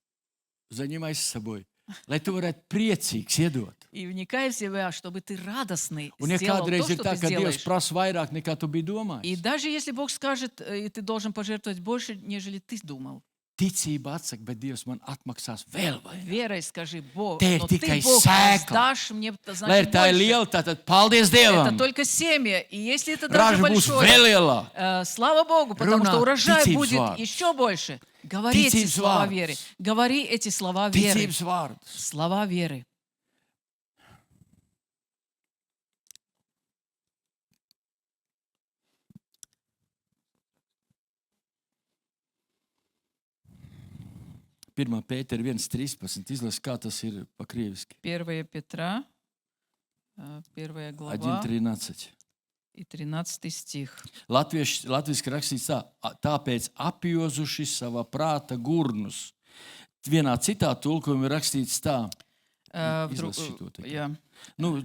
zaņemais saboj, lai tu varētu priecīgs iedot. И вникай в себя, чтобы ты радостный Un ja сделал kādreiz то, ir что tā, ты ka Dievs сделаешь. prasa vairāk nekā tu biji И domājis, даже если Бог скажет, и ты должен пожертвовать больше, нежели ты думал, ticība atsaka, bet Dievs man atmaksās vēl vairāk. верой скажи, Бог, Te ir но ты, tikai Бог, sēkla. дашь мне, Lai ir значит, tā ir больше. liela, tātad paldies Это Dievam. только семя. И если это даже Raža būs vēl большое, lielāka. слава Богу, потому Runā что урожай ticības будет vārdus. еще больше. Говори эти Ticības слова vārdus. веры. Говори эти слова веры. Ticības vārdus. Слова веры. Pirmā Pētera 1.13. Izlasi, kā tas ir pa krieviski. 1 Петра, 1 глава 1.13. и 13 стих. Latviski rakstīts tā, tāpēc apjozuši savā prāta gurnus. Vienā citā tulkojumā ir rakstīts tā, izlasi šito tikai.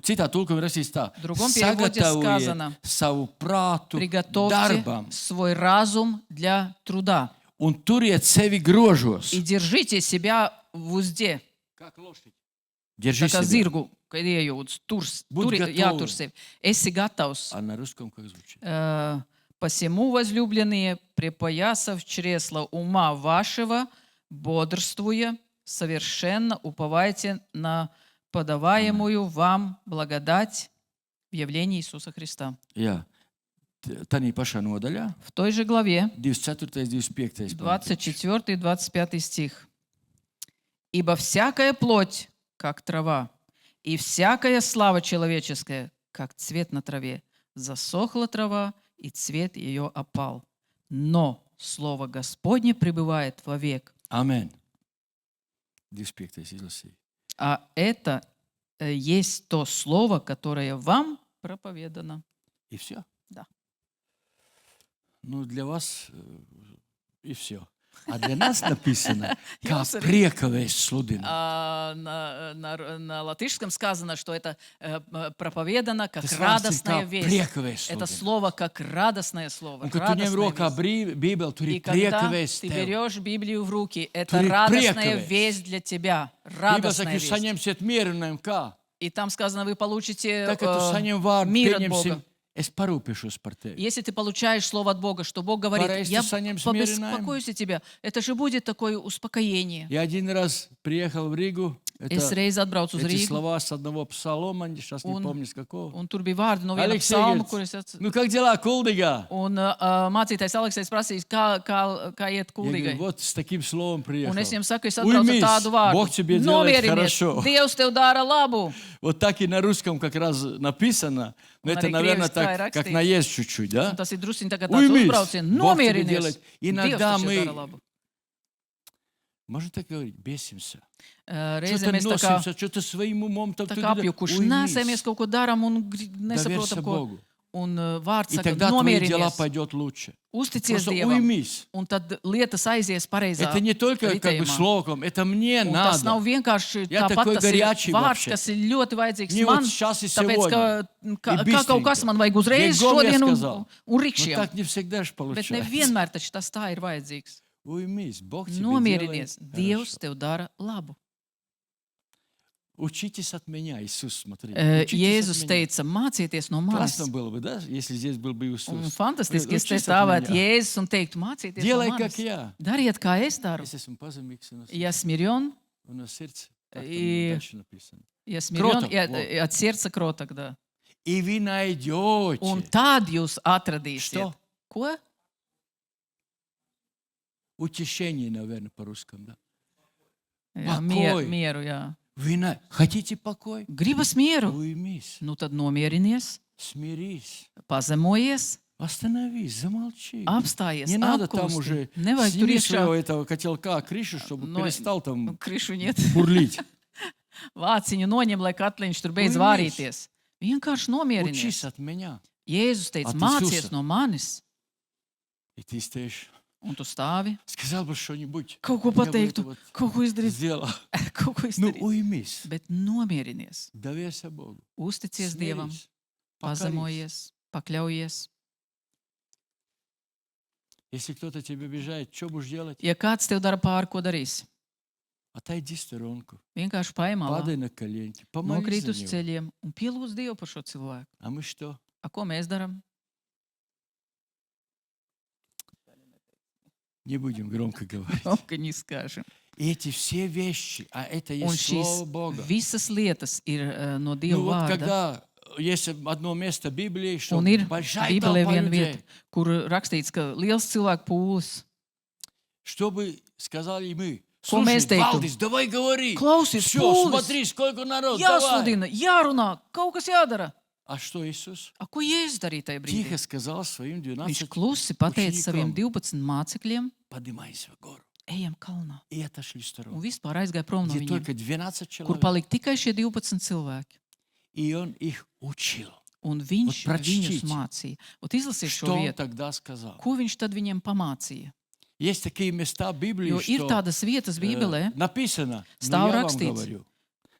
Citā tulkojumā ir rakstīts tā, В другом переводе сказано, sagatavojiet savu prātu приготовьте darbam свой разум для труда un turiet sevi grožos. и держите себя в узде. Держи Tā kā себя. zirgu, kad iejūdz, Будь готовым. jātur sevi. Esi gatavs. А на русском как звучит? Посему, возлюбленные, припоясав чресла ума вашего, бодрствуя, совершенно уповайте на подаваемую вам благодать в явлении Иисуса Христа. Jā, tādā pašā nodaļā, В той же главе, 24. 25. 24 и 25 стих. «Ибо всякая плоть, как трава, и всякая слава человеческая, как цвет на траве, засохла трава, и цвет ее опал. Но Слово Господне пребывает вовек». Amen. 25. izlasīja. А это есть то Слово, которое вам проповедано. И все? Да. Ну, для вас и все. А для нас написано, как Jums arī. prieka vēsts sludina. На латышском сказано, что это проповедано как Tas vārds ir радостная kā весть. prieka vēsts Это sludina. слово как радостное слово. Un, kad tu ņem радостная rokā весть. Bībeli, tur И ir prieka когда vēsts ты tev. берешь Библию в руки, это Tur ir радостная prieka vēsts. весть для тебя. Bībeli Радостная saka, jūs весть. saņemsiet mierinājumu kā? И там сказано, вы получите Tā, kad tu saņem vārdu, мир от pieņemsim, Бога. es parūpēšos par tevi. Если ты получаешь слово от Бога, что Бог говорит, Pareizi я tu saņemsi mierinājumu. побеспокоюсь о тебя, это же будет такое успокоение. Я один раз приехал в Ригу. Es reiz atbraucu uz Эти Rīgu, слова с одного псалома, сейчас не Un- помню с какого. un tur bija vārdi no viena Алексей psalma, говорит, kur es atceros. ну как дела, Кулдига? Un mācītājs Aleksis prasīs, kā iet Я kuldīgai. говорю, вот с таким словом приехал. Un es viņam saku, es atbraucu ar Уймись, tādu vārdu. Бог тебе делает Nomierinies, хорошо. Dievs tev dara labu. Вот так и на русском как раз написано. Но Он это, наверное, кревский так, рак как стоит. наезд чуть-чуть, да? Un tas ir drusciņ tā kā tāds Уймись, uzbrauciens. Бог тебе Nomierinies. делает. Dievs Иногда taču мы dara labu. Можно так говорить? Бесимся. Reizēm Что-то mēs tā kā, носимся, что-то своим умом там tā туда. kā apjukuši Уймись. nesēmies, kaut ko darām un Доверься nesaprotam, ko. Богу. Un vārds И saka, тогда твои дела nomierinies, пойдет лучше. uzticies Просто Dievam, уймись. un tad lietas aizies pareizā Это не только как бы ritējumā. слогом, это мне Un tas nav надо. vienkārši Я tāpat, такой tas ir горячий vārds, вообще. kas ir ļoti vajadzīgs Не man, вот сейчас и tāpēc, ka, сегодня. kā И kaut kas быстренько. man vajag uzreiz Бегом, я šodien сказал. un Но rikšiem. так не всегда же Bet получается. nevienmēr taču tas tā ir vajadzīgs. Уймись, Бог тебе Nomierinies, делает Dievs хорошо. tev dara labu. Учитесь от меня, Иисус, смотри. Учитесь Jēzus от меня. teica, mācieties no manis. Классно было бы, да, если здесь был бы Un Иисус. fantastiski, ja te Учись от stāvētu меня. Jēzus un teiktu, mācieties no Делай, manis. как я. Dariet, kā es daru. Если смазываемся Ja смирен, у нас сердце, как там И- дальше написано. ja смирен, Кроток, ja, вот. от сердца кроток, да. И вы Un найдете. tad jūs atradīsiet. Что? Ko? Утешение, наверное, по-русски, да. Jā, Pakoj. mieru, jā. Хотите покой? Gribas mieru, Уймись, nu tad nomierinies, смирись, pazemojies, остановись, замолчи. apstājies, Не надо там apklusti. уже Nevajag tur сними своего iekšā. этого котелка, крышу, чтобы Но- перестал там Krišu niet. бурлить. Vāciņu noņem, lai katliņš tur beidz Uimies. vārīties. Vienkārši nomierinies. Учись от меня. Jēzus teica, At mācies Isusa. no manis, И ты стоишь. un tu stāvi. Сказал бы что-нибудь. Kaut ko Я бы это pateiktu, вот kaut ko izdarīt, сделал. kaut ko Ну, izdarīt. уймись. Bet nomierinies, Доверься Богу. uzticies Dievam, Смирись. Покорись. pazemojies, pakļaujies. Если кто-то тебя обижает, что будешь делать? Ja kāds tev dara pāri, ko darīsi? Отойди в сторонку. Vienkārši paimā, Падай на коленки. Помолись nokrīt за uz него. ceļiem un pielūdz Dievu par šo cilvēku. А мы что? A, ko mēs darām? Не будем громко говорить. Ka neskāžam. И эти все вещи, а это Un есть šīs Слово Бога. visas lietas ir no Ну Dieva вот vārda. когда есть одно место Библии, что Un ir большая Bībelē толпа viena людей, vieta, kur rakstīts, ka liels cilvēku pūlis. чтобы сказали мы, Ko mēs слушай, teiktu? Валдис, давай говори. Klausies, Все, pūlis, смотри, сколько народу, давай. jāsludina, jārunā, kaut kas jādara. А что Иисус? A, ko Jēzus darīja tajā brīdī? Тихо сказал своим Viņš 12, klusi pateica ученикам. saviem 12 mācekļiem, поднимайся в гору. ejam kalnā. И отошли в Un сторону. vispār aizgāja prom no Где viņiem, только 12 kur человек. palika tikai šie 12 cilvēki. И он их учил. Un viņš Вот viņus прочтите. mācīja. Ot, izlasiet šo Что он vietu. тогда сказал? Ko viņš tad viņiem pamācīja? Есть такие места в Библии, Jo ir что tādas vietas Bībelē, написано, но Стал я вам rakstīts. говорю.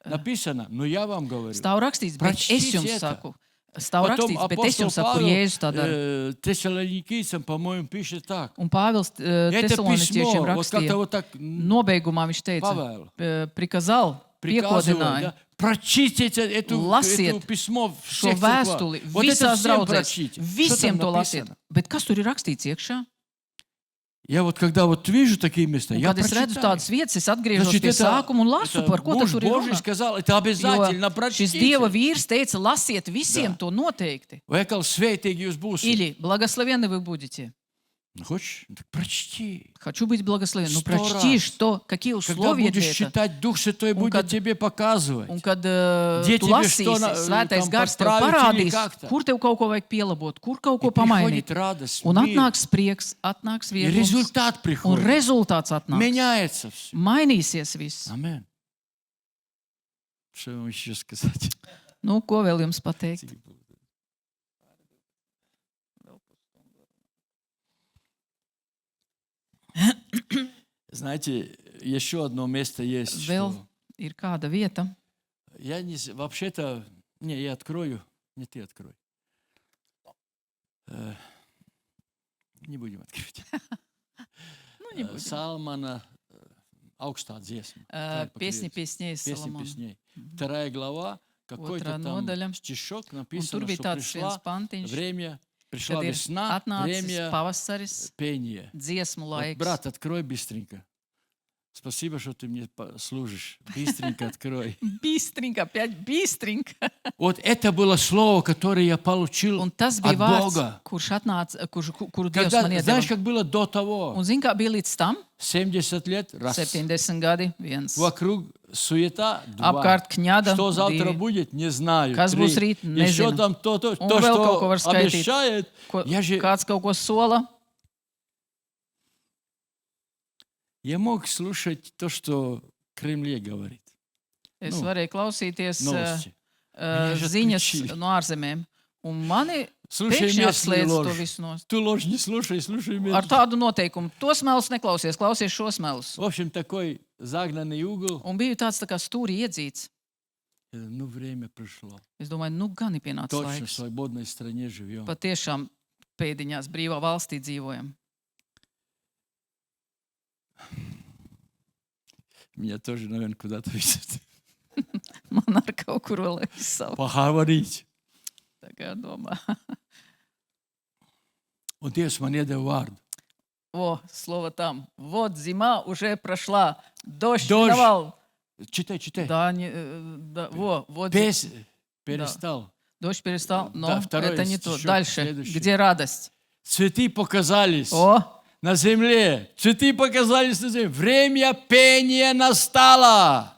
Написано, но я вам говорю. stāv rakstīts, bet es Прочтите jums это. saku. Stāv Потом rakstīts, bet es апостол jums saku, kur Павел Jēzus tā dara. Тессалоникийцам, по-моему, пишет так. Un Pāvils Это Tesaloniķiešiem письмо, вот как-то rakstīja. вот так Nobeigumā viņš teica, Павел prikazal, приказывает, piekodināja да, прочтите это Lasiet письмо в šo всех церквах. vēstuli Вот это visās всем draudzēs. прочтите. Что Visiem там to lasiet. написано? Bet kas tur ir rakstīts iekšā? Я вот когда вот вижу такие места, Un, я kad es redzu прочитаю. tādas vietas, es atgriežos Значит, pie sākuma un lasu, это par ko муж tur ir Божий runa. сказал, это обязательно Jo šis прочтите. Dieva vīrs teica, lasiet visiem Да. to noteikti. Векал светīgi jūs būsiet. Или благословенны вы будете. Ну, хочешь? Так прочти. Хочу быть благословен. Ну, 100 прочти, раз. что, какие Когда условия будешь для этого. читать, Дух Святой будет kad- тебе показывать. Un kad Где tu тебе lasīsi, что svētais там gars tev подправить или parādīs, как-то. kur tev kaut ko vajag pielabot, kur kaut И ko pamainīt. приходит радость, Un мир, atnāks prieks, atnāks и vieglums, результат un приходит. rezultāts atnāks. Меняется все. Mainīsies viss. Амин. Что вам еще сказать? Nu, ko vēl jums pateikt? Знаете, еще одно место есть. Vēl что ir kāda vieta. Я не... Вообще-то... Не, я открою. Не ты открой. Не будем открывать. Nu, nebūs. Салмана Augstā dziesma. Песни песней Песни Соломона. песней. 2 глава, какой-то Otrā там nodaļa. стишок Un написано, tur bija что tāds viens пришло pantiņš, время, пришла kad ir весна, atnācis время pavasaris, пения. dziesmu Вот, laiks. брат, открой быстренько. Спасибо, что ты мне служишь. Быстренько открой. Bīstrinka, bīstrinka. Вот это было слово, которое я получил Un tas от bija vārds, Бога. kurš atnāca, kuru Dievs Когда, man знаешь, iedeva. как было до того? Un zini, kā bija līdz tam? 70 лет, раз. 70 gadi, viens. Вокруг суета, два. Apkārt kņada, Что завтра divi. будет, не знаю. Kas Три. būs rīt, Еще nezinu. там то, Un то vēl kaut ko что var skaitīt. обещает. Ko, Я же kāds kaut ko sola. Я мог слушать то, что Кремле говорит. Es Nu, varēju klausīties Новости. Меня же ziņas отключили. no ārzemēm. Un mani Слушай pēkšņi местную atslēdz to ложь. visu no. Ту ложь не слушай, слушай Ar местную. tādu noteikumu. Tos melus neklausies, klausies šos melus. В общем, такой загнанный угол. Un biju tāds tā kā stūri iedzīts. Ну, время пришло. Es domāju, nu gan ir pienācis Точно в laiks. свободной стране живем. Patiešām pēdiņās brīvā valstī dzīvojam. Меня тоже, наверное, куда-то везет. Man ar kaut kur vēl ir savu. Поговорить. Tā kā domā. Un Dievs man iedeva vārdu. О, слово там. Вот зима уже прошла. Дождь Дождь. миновал. Читай, читай. Да, да, вот. Перестал. Дождь перестал, но Да, второй это не то. стишок, Дальше. следующий. Где радость? Цветы показались О, на земле. Цветы показались на земле. Время пения настало.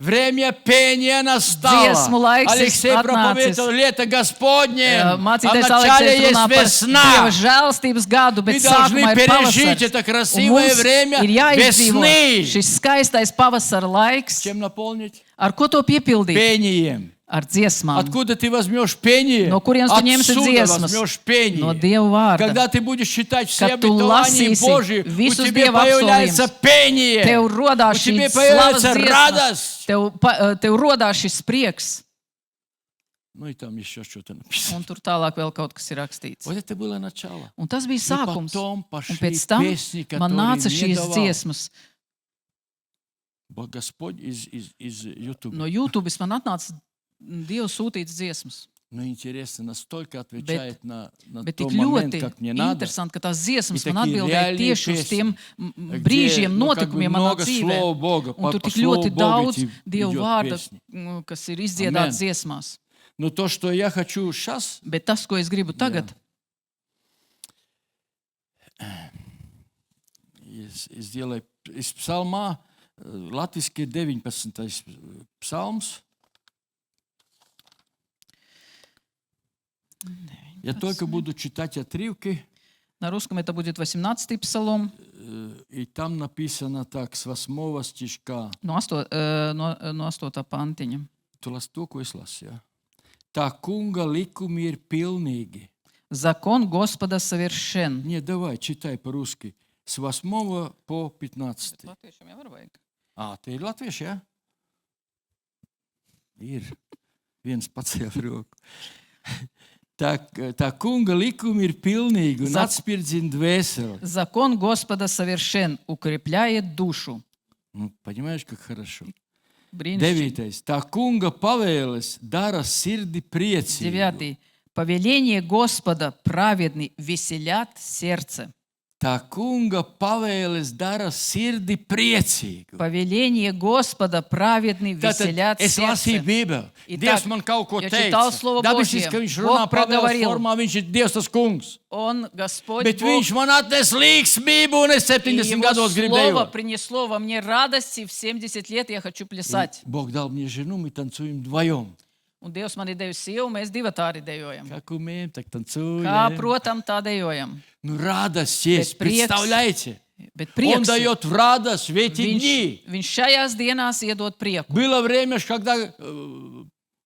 Время пения настало. Dziesmu laiks ir Алексей atnācis. проповедовал лето Господне, а в Mācītājs начале Aleksējs есть runā par весна. Dieva žēlstības gadu, bet Мы должны sākumā ir пережить pavasaris. это Un красивое mums время ir jāizdzīvo весны. šis skaistais pavasara laiks. Чем наполнить? Ar ko to piepildīt? Пением. Ar dziesmām. Откуда ты возьмешь пение? No kurienes tu ņemsi Отсюда dziesmas? возьмешь пение. No Dieva vārda. Когда ты будешь читать все Kad tu обетования lasīsi Божьи, у visus тебя Dieva появляется apsolījumus, пение. Tev rodās У šī тебя slavas появляется dziesma. радость. Tev rodās šis prieks. Ну и там еще что-то написано. Un tur tālāk vēl kaut kas ir rakstīts. Вот это было начало. Un tas bija И sākums. потом Un пошли pēc tam песни, man nāca которые мне šīs давал dziesmas. Господь из YouTube. No YouTube man atnāca Dieva sūtītas dziesmas. Но интересно, настолько отвечает на Bet тот tik момент, ļoti как мне надо. interesanti, ka tās dziesmas И man такие atbildēja реальные tieši uz песни, tiem где, brīžiem, ну, как бы notikumiem manā много dzīvē. слова Бога, Un tur по tik слову ļoti Бога daudz идет Dieva vārda, песни. kas ir izdziedāts Amen. dziesmās. Но то, что я хочу сейчас, Bet tas, ko es gribu tagad, сделай из псалма, латвийский 19 псалмс. Я только буду читать отрывки, на русском это будет 18-й псалом, и там написано так, с 8 стишка. no 8. pantiņa. Tu lasi to, ko es lasu, ja? Tā kunga likumi ir pilnīgi. Закон Господа совершен. Нет, давай, читай по-русски. С 8 по 15. Latviešiem jau var vajag. Tie ir latvieši, ja? Ir. Viens pacēla roku. Tā kunga likumi ir pilnīgi un atspirdzina dvēseli. Закон Господа совершен, укрепляет душу. Ну, понимаешь, как хорошо. Brīnišķīgi. 9. Tā kunga pavēles dara sirdi priecīgu. 9. Повеление Господа праведный веселят сердце. Tā kunga pavēles dara sirdi priecīgu. Повеление Господа праведный Tātad веселят es lasīju сердце. Bībeli. Итак, Dievs man kaut ko я teica. читал Слово Dabiski, ka Божье. viņš runā Бог pavēles проговорил. formā, viņš ir Dievs tas kungs. Он, Господь Bet Бог, viņš man atnes līgsmību, un es и 70 Его gados Слово gribēju. принесло во мне радость, и в 70 лет я хочу плясать. Бог дал мне жену, мы танцуем вдвоем. Un Dievs man ir devis sievu, mēs divi tā arī dejojam. Как умеем, так танцуем. Kā, protams, tā dejojam. Ну, радость есть, Bet prieks- представляете? Bet Он prieks, дает радость в эти дни. viņš šajās dienās iedod prieku. Было время, когда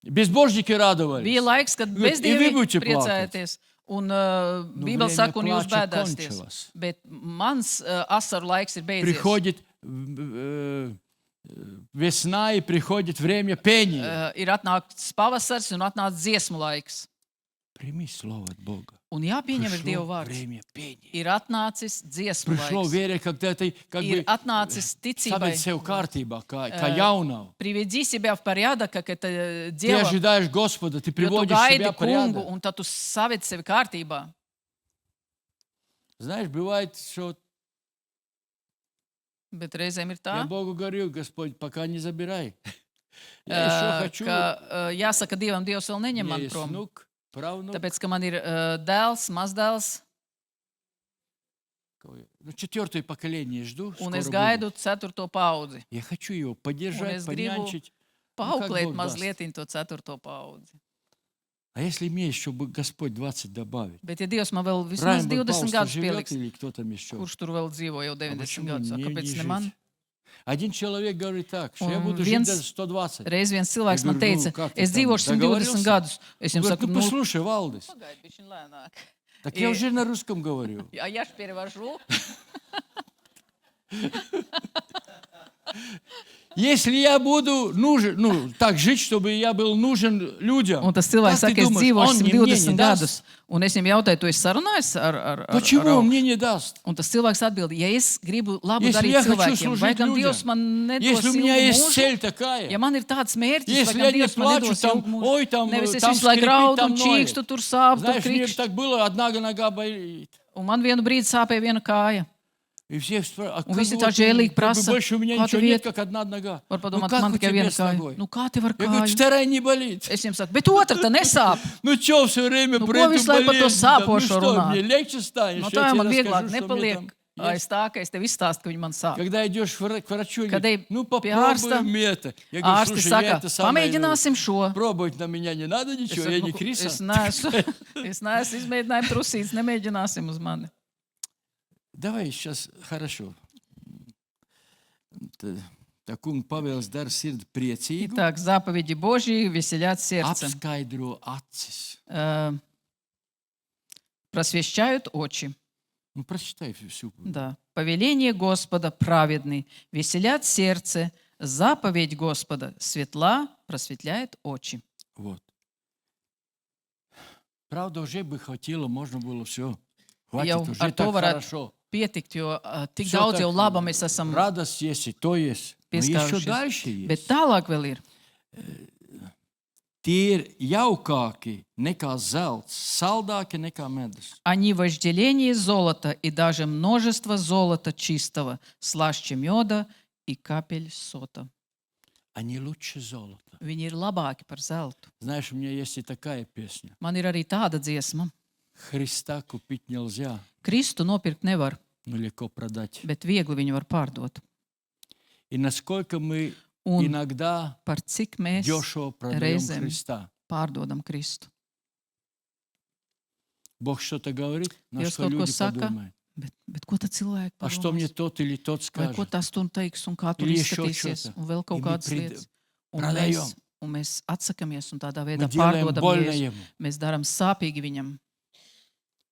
безбожники радовались. Bija laiks, kad И вы bezdievi будете priecājaties. Un Bībele время saka, un jūs plača bēdāsieties. končилось. Bet mans asaru laiks ir beidzies. Приходит весна и приходит время пения. Ir atnācis pavasars un atnācis dziesmu laiks. Прими слово от Бога. Un jāpieņem ir Dieva Пришло vārds. время пения. Ir atnācis dziesmu Пришло laiks. время, когда ты как Ir бы atnācis ticībai. ставить sev kārtībā, kā jaunam. Приведи себя в порядок, как это Ты дело. ожидаешь Господа, ты Jo tu приводишь gaidi себя в kungu, порядок. un tad tu saved sevi kārtībā. Знаешь, бывает, что Bet reizēm ir я tā, Богу говорю, Господь, пока не забирай. Я еще хочу. ka jāsaka Dievam, Dievs vēl У neņem меня man есть prom. внук, правнук. Tāpēc, ka man ir dēls, mazdēls, Ну, 4-е поколение жду. un скоро es будет. gaidu 4. paudzi. Я хочу его поддержать, es gribu понянчить. Paauklēt Bog даст. mazliet to 4. paudzi. А если мне еще бы Господь 20 добавит? Bet, ja Dievs man vēl vismaz Райан 20 Бауста gadus живет pieliks, или кто там еще? kurš tur vēl dzīvo jau А 90 почему gadus, не kāpēc ne man? жить? Один человек говорит так, что я Un буду жить viens даже 120. Reiz viens cilvēks man Ja teica, как ты es там, dzīvošu 120 договорился? gadus. Es Он jums говорит, saku, ну nu, послушай, Валдис, pagaidi, bišķiņ lēnāk. так я уже на русском говорю. А я ж перевожу. Если я буду нужен, так жить, чтобы я был нужен людям, Un tas cilvēks как ты saka, es думаешь, dzīvošu он мне не 120 даст? gadus. Un es viņam jautāju, tu esi sarunājis ar Почему он мне не даст? Un tas cilvēks atbild, ja es gribu labu Если darīt я хочу cilvēkiem, vai служить gan людям, Dievs man nedos Если у ilgu меня есть mūžu, цель такая, ja man ir tāds mērķis, vai если gan я не Dievs man плачу, nedos там, ilgu mūžu, ой, там, nevis es там visu laiku скрипит, graudu там un ноет. čīkstu, tur sāp, tur Знаешь, мне krikšķi. так было, одна нога болит. Un man vienu brīdi sāpēja viena kāja. И все спрашивают, а Un как visi бы tā вот, žēlīgi как бы prasa, больше у меня kā ничего tev нет, iet. как одна нога. Var Ну padomāt, как man у tikai тебя viena с kāja. ногой? Nu, kā tev ar Я говорю, kāju? вторая не болит. Es viņam saku, bet otra tā nesāp. Ну что все время Ну, про ko эту visu laiku par to болезнь? Да, ну sāpošo что, runāt? мне легче станет, No что tā я jau тебе man vieglāk расскажу, что мне nepaliek там aiz tā, ka es tev izstāstu, ka viņi man sāp. Когда идешь к врачу, Kad ej ну pie ārsta, попробуем это. Я говорю, Ārsti слушай, я saka, это самое, pamēģināsim šo. пробовать на меня не надо Es ничего, я saku, не "Nu, Криса. es neesmu izmēģinājums trusīts, nemēģināsim uz mani. Давай сейчас, хорошо. Tā kunga pavēles dara sirdi priecīgu, Итак, заповеди Божьи веселят сердце, apskaidro acis. просвещают очи. Ну, прочитай всю. Да. Повеление Господа праведный, веселят сердце, заповедь Господа светла, просветляет очи. Вот. Правда, уже бы хватило, можно было все. Хватит, Jau уже ar to так varētu хорошо. pietikt, jo tik Всё daudz так, jau laba mēs esam Радость есть, и то есть. Но еще pieskārušies. дальше есть. Bet tālāk vēl ir. Tie ir jaukāki nekā zelts, saldāki nekā medus. Они вожделение золота и даже множество золота чистого, слаще меда и капель сота. Они лучше золота. Viņi ir labāki par zeltu. Знаешь, у меня есть и такая песня. Man ir arī tāda dziesma. Христа купить нельзя, Kristu nopirkt nevar, но легко продать. bet viegli viņu var pārdot. И насколько мы Un иногда par cik mēs дешево продаем reizēm Христа. pārdodam Kristu. Бог что-то говорит, на Dievs что kaut ko люди saka, подумают. bet ko tad cilvēki А что мне padomās? тот или тот Vai ko скажет? tas tur teiks un kā tur Или еще izskatīsies? что-то. Un vēl kaut И мы kādas lietas. Un продаем. mēs atsakamies un tādā Мы veidā делаем pārdodam больно Jēzu. ему. Mēs darām sāpīgi viņam.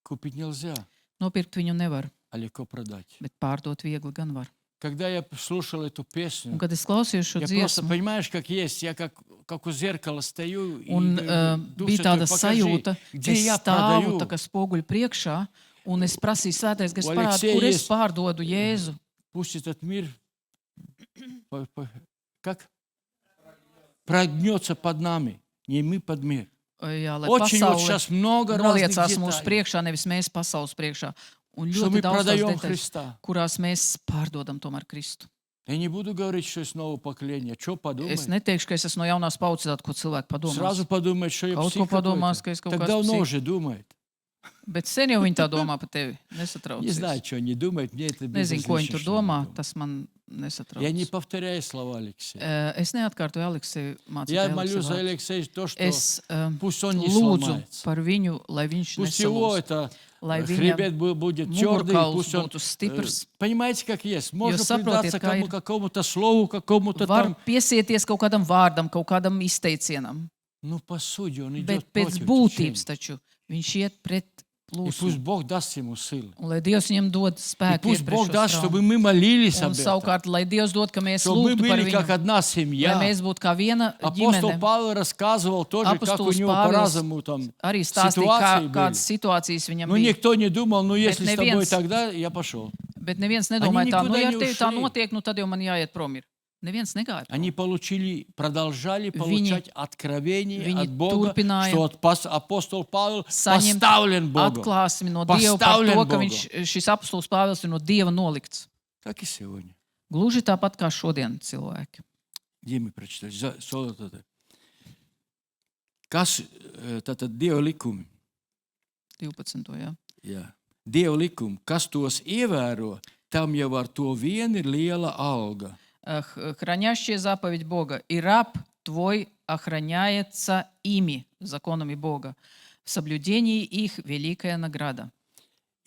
Купить нельзя, Nopirkt viņu nevar, а легко продать. bet pārdot viegli gan var. Когда я слушал эту Un, песню, kad es klausījos šo я просто, dziesmu, понимаешь, как есть, я как у зеркала стою и un говорю, bija Душа, tāda ты покажи, sajūta, где es я stāvu продаю. tā kā spoguļu priekšā, un es prasīju svētais, ka es У parādu, Алексея kur es есть- pārdodu Jēzu. Пусть этот мир как прогнется под нами, не мы под мир. Jā, lai Очень вот pasaule сейчас много разных noliecās mūsu деталей, priekšā, nevis mēs pasaules priekšā. Un что ļoti мы daudz tās продаем detaļas, Христа. kurās mēs pārdodam tomēr Kristu. Я не буду говорить, что есть новое поколение. Что Es подумать? neteikšu, ka es esmu no jaunās paudzes, tāda, ko cilvēki padomās. Сразу подумает, что я Kaut псих ko padomās, какой-то. ka es kaut Так kāds давно psihs. уже думает. Bet sen jau viņi tā domā par tevi. Не Nesatraucies. знаю, что они думают. Мне это Nezinu, ko viņi безразлично, tur что они domā. думают. Tas man Я не nesatrauc. повторяю слова Алексея. Es neatkārtoju Alekseju Я mācību. молюсь за Алексея, то, что Es пусть он не lūdzu сломается. par viņu, lai viņš Пусть его nesalūst. это Lai viņa хребет будет твердый, mugurkauls пусть он... būtu stiprs. Понимаете, как есть? Можно saprotiet, предаться kā ir. какому-то слову, какому-то Var там... piesieties kaut kādam vārdam, kaut kādam izteicienam. Ну, по сути, он идет Bet pēc против būtības течения. taču viņš iet pret И пусть plūsmu. Бог даст ему силы. Un lai Dievs viņam dod И spēku пусть iet Бог pret šo даст, чтобы straumu. мы молились Un об этом. savukārt, lai Dievs dod, ka mēs Чтобы мы lūgtu par были как viņu. одна Lai семья. mēs būtu kā viena Апостол ģimene. Павел рассказывал тоже, как у Apostols него Pāvils по-разному там Arī stāstīja, ситуации kādas были. situācijas viņam Ну, bija. никто не думал, ну, если с тобой neviens- тогда, я пошел. Bet neviens nedomāja tā, nu, никуда ja не ar tevi tā ушли. notiek, nu, tad jau man jāiet prom ir. Neviens negāja. Они продолжали получать откровение viņi от Бога, turpināja что вот апостол Павел saņemt поставлен Богом. atklāsmi no Dieva par Pastavlen to, ka Bogam. šis apostols Pāvils ir no Dieva nolikts. Так и сегодня. Gluži tāpat kā šodien cilvēki. Где мы прочитали? Kas tātad Dieva likumi? 12. Jā. Jā. Dieva likumi, kas tos ievēro, tam jau ar to vien ir liela alga. Хранящие заповедь Бога, и раб твой охраняется ими, законами Бога. В соблюдении их великая награда.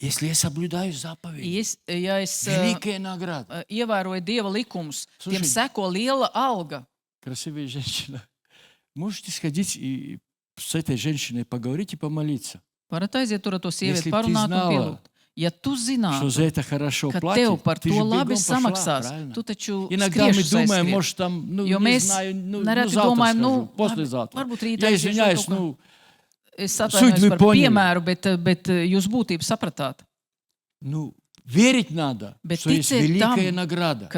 Если я соблюдаю И заповеди, ja es великая награда. ievēroju Dieva likumus, tiem Слушай, seko liela alga. красивая женщина. Можете сходить и с этой женщиной поговорить и помолиться. Varat aiziet tur ar to Если sievieti б ты parunāt un знала, pielūgt. Ja tu что zinātu, за это хорошо ka tev платят, par ты to же labi бегом пошла, samaksās, правильно? tu taču Иногда мы skrieši думаем, aizskriet. может, там, ну, Jo не mēs знаю, ну nereti завтра domājam, скажу, nu, labi, послезавтра. varbūt rīt Я aiziešu извиняюсь, kaut kā. ну, Es Sуть atvainojos вы par поняли. piemēru, bet jūs būtību sapratāt, верить надо, Bet что есть ticēt великая tam, награда.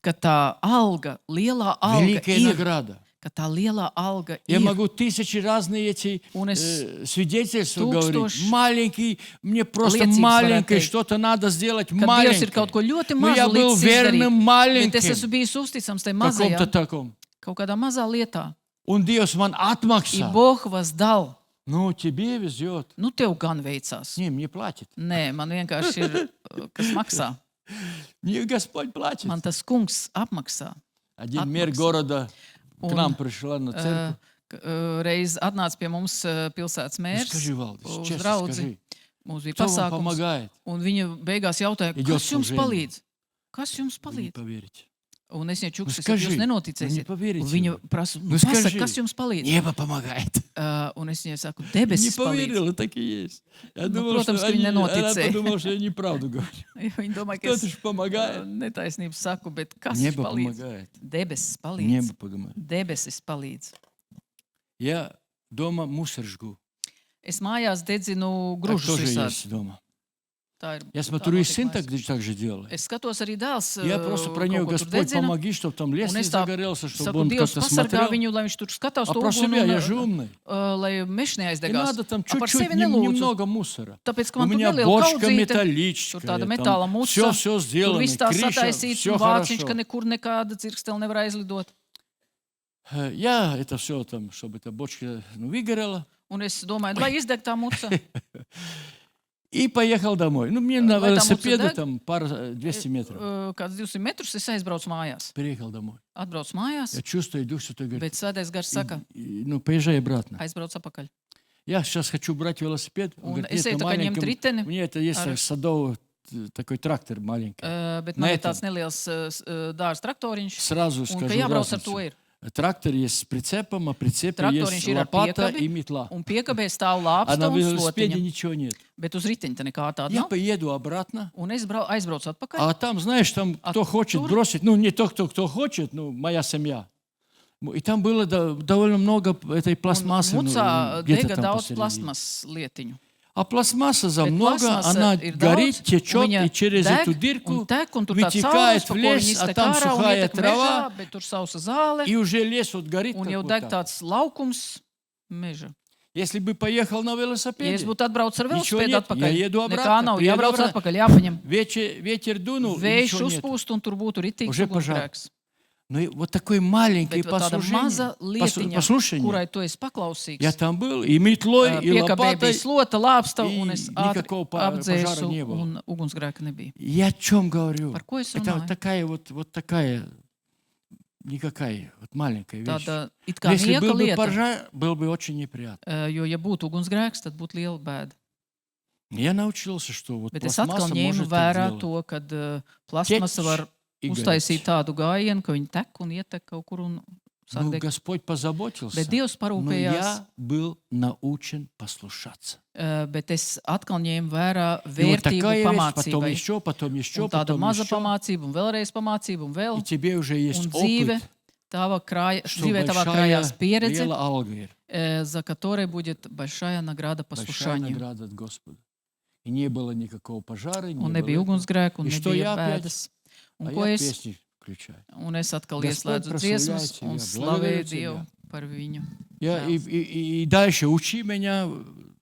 ka tā alga, lielā alga Великая ir, награда. ka tā lielā alga Я ir. могу тысячи разные эти Un es свидетельства tūkstoši говорить. Маленький, мне просто liecības маленькое, varētu teikt. что-то надо сделать Kad Dievs ir маленькое. kaut ko ļoti Но я mazu был līdz верным izdarīt, bet es маленьким esmu bijis uzticams tai в каком-то mazajā, таком. kaut kādā mazā lietā. Он Dievs man I atmaksā. Bog vas dal. Ну, тебе везет. Nu, tev gan veicās. Не, мне платит. Nē, man vienkārši ir, kas maksā. Мне Господь платит. Man tas kungs apmaksā. Один мэр atmaksā. города к Un, нам пришла на церковь. Reiz atnāca pie mums pilsētas Ну, mērs скажи, Валдис, uz честно draudzi. скажи, Mums bija кто вам pasākums. помогает? Un viņa beigās jautāja, Идет kas jums служение. palīdz? Kas jums Вы не palīdz? поверите. Un es viņai čukstu, скажи, jūs вы не nenoticēsiet. поверите. Un viņa prasa, Ну, pasaka, скажи. kas jums palīdz? Небо помогает. Un es viņai saku, Не debesis palīdz. поверила, так и есть. Я Ну, думал, что protams, ka viņi она nenoticēja. подумала, что я неправду говорю. Jo viņi domāja, ka Кто-то es ж помогает. netaisnību saku, bet kas Небо palīdz? помогает. Debesis palīdz. Небо помогает. Debesis palīdz. Я дома мусор жгу. Es mājās dedzinu Так gružus тоже visādi. есть дома. Tā ir. Я tā смотрю, и notiek сын mājās. так же делает. Es skatos arī dēls. Я просто про kaut него, ko tur Господь, dedzina. помоги, чтобы там лес Un не es tā загорелся, чтобы saku, он Dievs как-то pasargā смотрел. viņu, lai viņš tur skatās А to про uguni себя un, я же умный. lai mežs И neaizdegās. надо там A par чуть-чуть, sevi nelūdzu. немного мусора. Tāpēc, ka У man tur меня neliela бочка kaudzīte, металлическая, tur tāda metāla muca, все tur сделано, viss tā крыша, sataisīts, все un vāciņš, ka хорошо. nekur nekāda dzirkstele nevar aizlidot. Я это все там, чтобы эта бочка выгорела, Un es domāju, lai izdeg tā muca. и поехал домой. Ну, мне на Vai tam велосипеде uzsver? там пара, 200 метров. Kāds 200 metrus es aizbraucu mājās. Приехал домой. Atbraucu mājās, Я чувствую, Дух Святой говорит, bet svētais gars saka, ну, поезжай обратно. aizbrauc apakaļ. Я сейчас хочу брать велосипед. Он Un говорит, es нет, eju на tā kā ņemt маленьком... riteni, У меня это есть ar- садовый такой трактор маленький. bet На man ir этом. tāds neliels dārs traktoriņš, Сразу un скажу ka jābrauc ar to разницу. ir. Трактор есть с прицепом, а прицепе Traktoriņš есть ir ar лопата piekabi и метла. Un piekabē stāv А lāpsta на un велосипеде slotiņa. ничего нет. Bet uz riteņa tā nekā tāda Я nav. поеду обратно, Un es aizbraucu atpakaļ. а там, знаешь, там А кто хочет тур? бросить, ну, не тот, кто хочет, ну, моя семья. И там было довольно много этой пластмассы, ну, Mucā где-то dega там daudz посередине. plasmas lietiņu. А пластмасса за Bet много, plasmasa она ir горит, daudz, течет, un viņa и через deg, эту дырку un tek, un tur tāds вытекает saules, в pa ko лес, viņi а iztek там ārā un сухая ietek mežā, трава, bet tur sausa zāle, и уже лес вот горит. un как jau вот deg так. tāds laukums meža. Если бы поехал на Ja es велосипеде, būtu atbraucis ar Ничего velospēdu нет, atpakaļ, я еду обратно, nekā nav, приеду jābrauc обратно. atpakaļ, jāpaņem. ветер дунул, и Vējš ничего нет. uzpūst, un tur būtu ritīgs Уже пожар. ugunsgrēks. Ну и вот такой маленький Bet tāda maza lietiņa, послушание. kurai tu esi paklausīgs. Я там был, и метлой, и Piekabē bija лопатой. slota, lāpsta, и un es ātri никакого пожара apdzēsu, не было. un ugunsgrēka nebija. Я о чем говорю? Par ko es Это runāju? такая вот такая, никакая, вот маленькая вещь. Tāda it Но kā если nieka был бы lieta, пожар, было бы очень неприятно. jo, ja būtu ugunsgrēks, tad būtu liela bēda. Я научился, что вот Bet es atkal пластмасса ņēmu может vērā так делать. to, ka plasmasa var И uztaisīt гореть. tādu gājienu, ka viņi tek un ietek kaut kur un sāk Ну, degt. Господь позаботился, Bet Dievs но parūpējās, я был научен послушаться. bet es atkal ņēmu vērā И вот vērtību такая вещь, потом pamācībai. еще, потом еще, Un tāda потом maza еще. pamācība, un vēlreiz pamācība, un vēl. И тебе уже есть Un dzīve, опыт, что dzīvē tavā krājās большая pieredze, лела алгир, за которой будет большая награда большая послушанию. награда от Господа. И не было никакого пожара, не Un было nebija этого. ugunsgrēka, un И что nebija я опять? bēdas. А Un ko я es? песни включаю. Un es atkal Господь, ieslēdzu dziesmas прославляю un тебя, благодарю slavēju Dievu тебя. par viņu. Я, Jā. и дальше учи меня.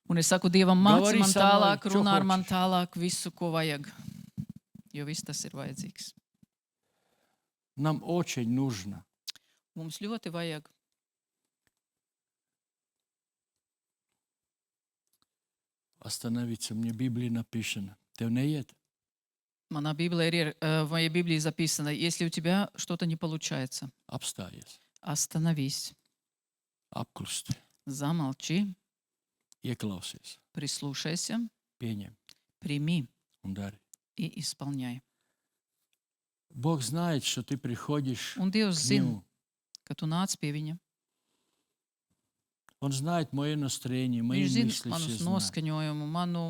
Un es saku Dievam, māci Говори man со мной, tālāk, čo runā ar man хочешь. tālāk visu, ko vajag. Jo viss tas ir vajadzīgs. Нам очень нужно Mums ļoti vajag остановиться. Мне в Библии написано. Tev neiet. Manā Bībelē ir, в моей Библии записано, если у тебя что-то не получается, Apstājies. остановись. Apklusti, Замолчи, ieklausies, прислушайся, pieņem прими un dari. и исполняй. Бог знает, что ты приходишь Un Dievs к zina, Нему. ka tu nāc pie viņa. Он знает мое настроение, мои Viņš zina мысли, все manus знает. noskaņojumu,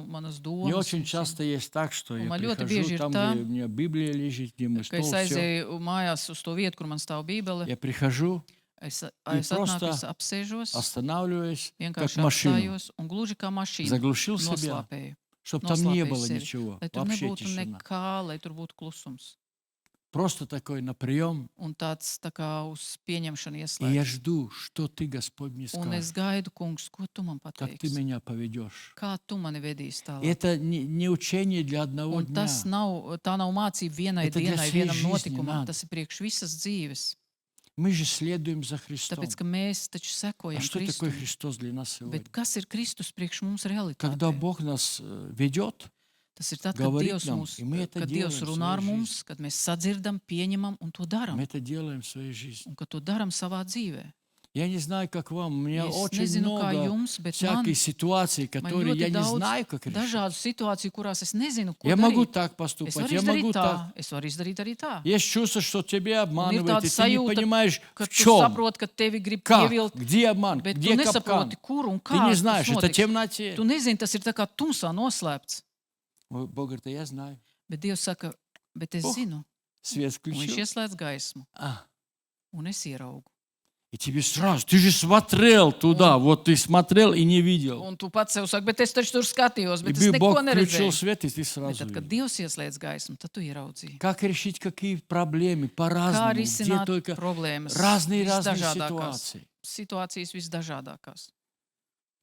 manas Мне domas. очень Viņš zina. часто есть так, что Un я man ļoti прихожу bieži ir там, tā, где у меня Библия лежит, где мой Ka стол, es все. aizēju mājās uz to vietu, kur man stāv Bībele. Я прихожу, Es просто atnāku, es apsēžos, останавливаюсь, как vienkārši машину, apstājos un gluži kā mašīna заглушил себя, noslāpēju. чтобы там не Noslāpēju было sevi, ничего, lai tur вообще nebūtu тишина. nekā, lai tur būtu klusums. Просто такой на прием, Un tāds tā kā uz pieņemšanu и я ieslēgts. жду, что ты, Господь, мне Un es скажешь, gaidu, kungs, ko tu man как ты pateiksi? меня поведешь. Kā tu mani vedīsi И tālāk? это не учение для одного Un дня. tā nav mācība vienai Это для dienai, всей vienam жизни notikumam. надо. Tas ir priekš visas dzīves. Мы же следуем за Христом. Tāpēc, ka mēs taču А sekojam что такое Kristum. Христос для нас сегодня? Bet kas ir Kristus priekš mums Когда realitātē? Бог нас ведет, Tas ir tad, kad говорит Dievs, нам, mūs, и мы это kad Dievs делаем в runā ar своей mums, kad mēs sadzirdam, pieņemam un to darām. мы это делаем в своей жизни. Un ka to darām savā dzīvē. Я не знаю, как вам, у меня Es очень nezinu, kā много jums, bet man всяких ситуаций, которые я ļoti не daudz знаю, как решить. dažādu situāciju, kurās es nezinu, ko Я могу darīt. так Es поступать, varu я могу izdarīt так. tā, es varu izdarīt arī tā. Есть чувство, что тебя обманывают, tāda и ты не sajūta, понимаешь, Kad в tu чем, saproti, ka tevi grib как, pievilkt, где обман, bet tu где капкан. nesaproti, kur un Ты kā не tas знаешь, это в notiks. темноте. Tu nezini, tas ir tā kā tumsā noslēpts. Бог говорит, а я знаю. Bet Dievs saka, bet es Oh, zinu. Свет Un viņš включил. ieslēdz gaismu, un es ieraugu. И тебе сразу, ты же смотрел туда, вот ты смотрел и не видел. Un tu pats sev saki, bet es taču tur skatījos, И bet es Бог neko включил neredzēju. свет, и ты Bet сразу tad, kad видел. Dievs ieslēdz gaismu, tad tu ieraudzīji. Как решить какие проблемы Kā по-разному, где risināt только problēmas, разные visdažādākās ситуации. situācijas visdažādākās.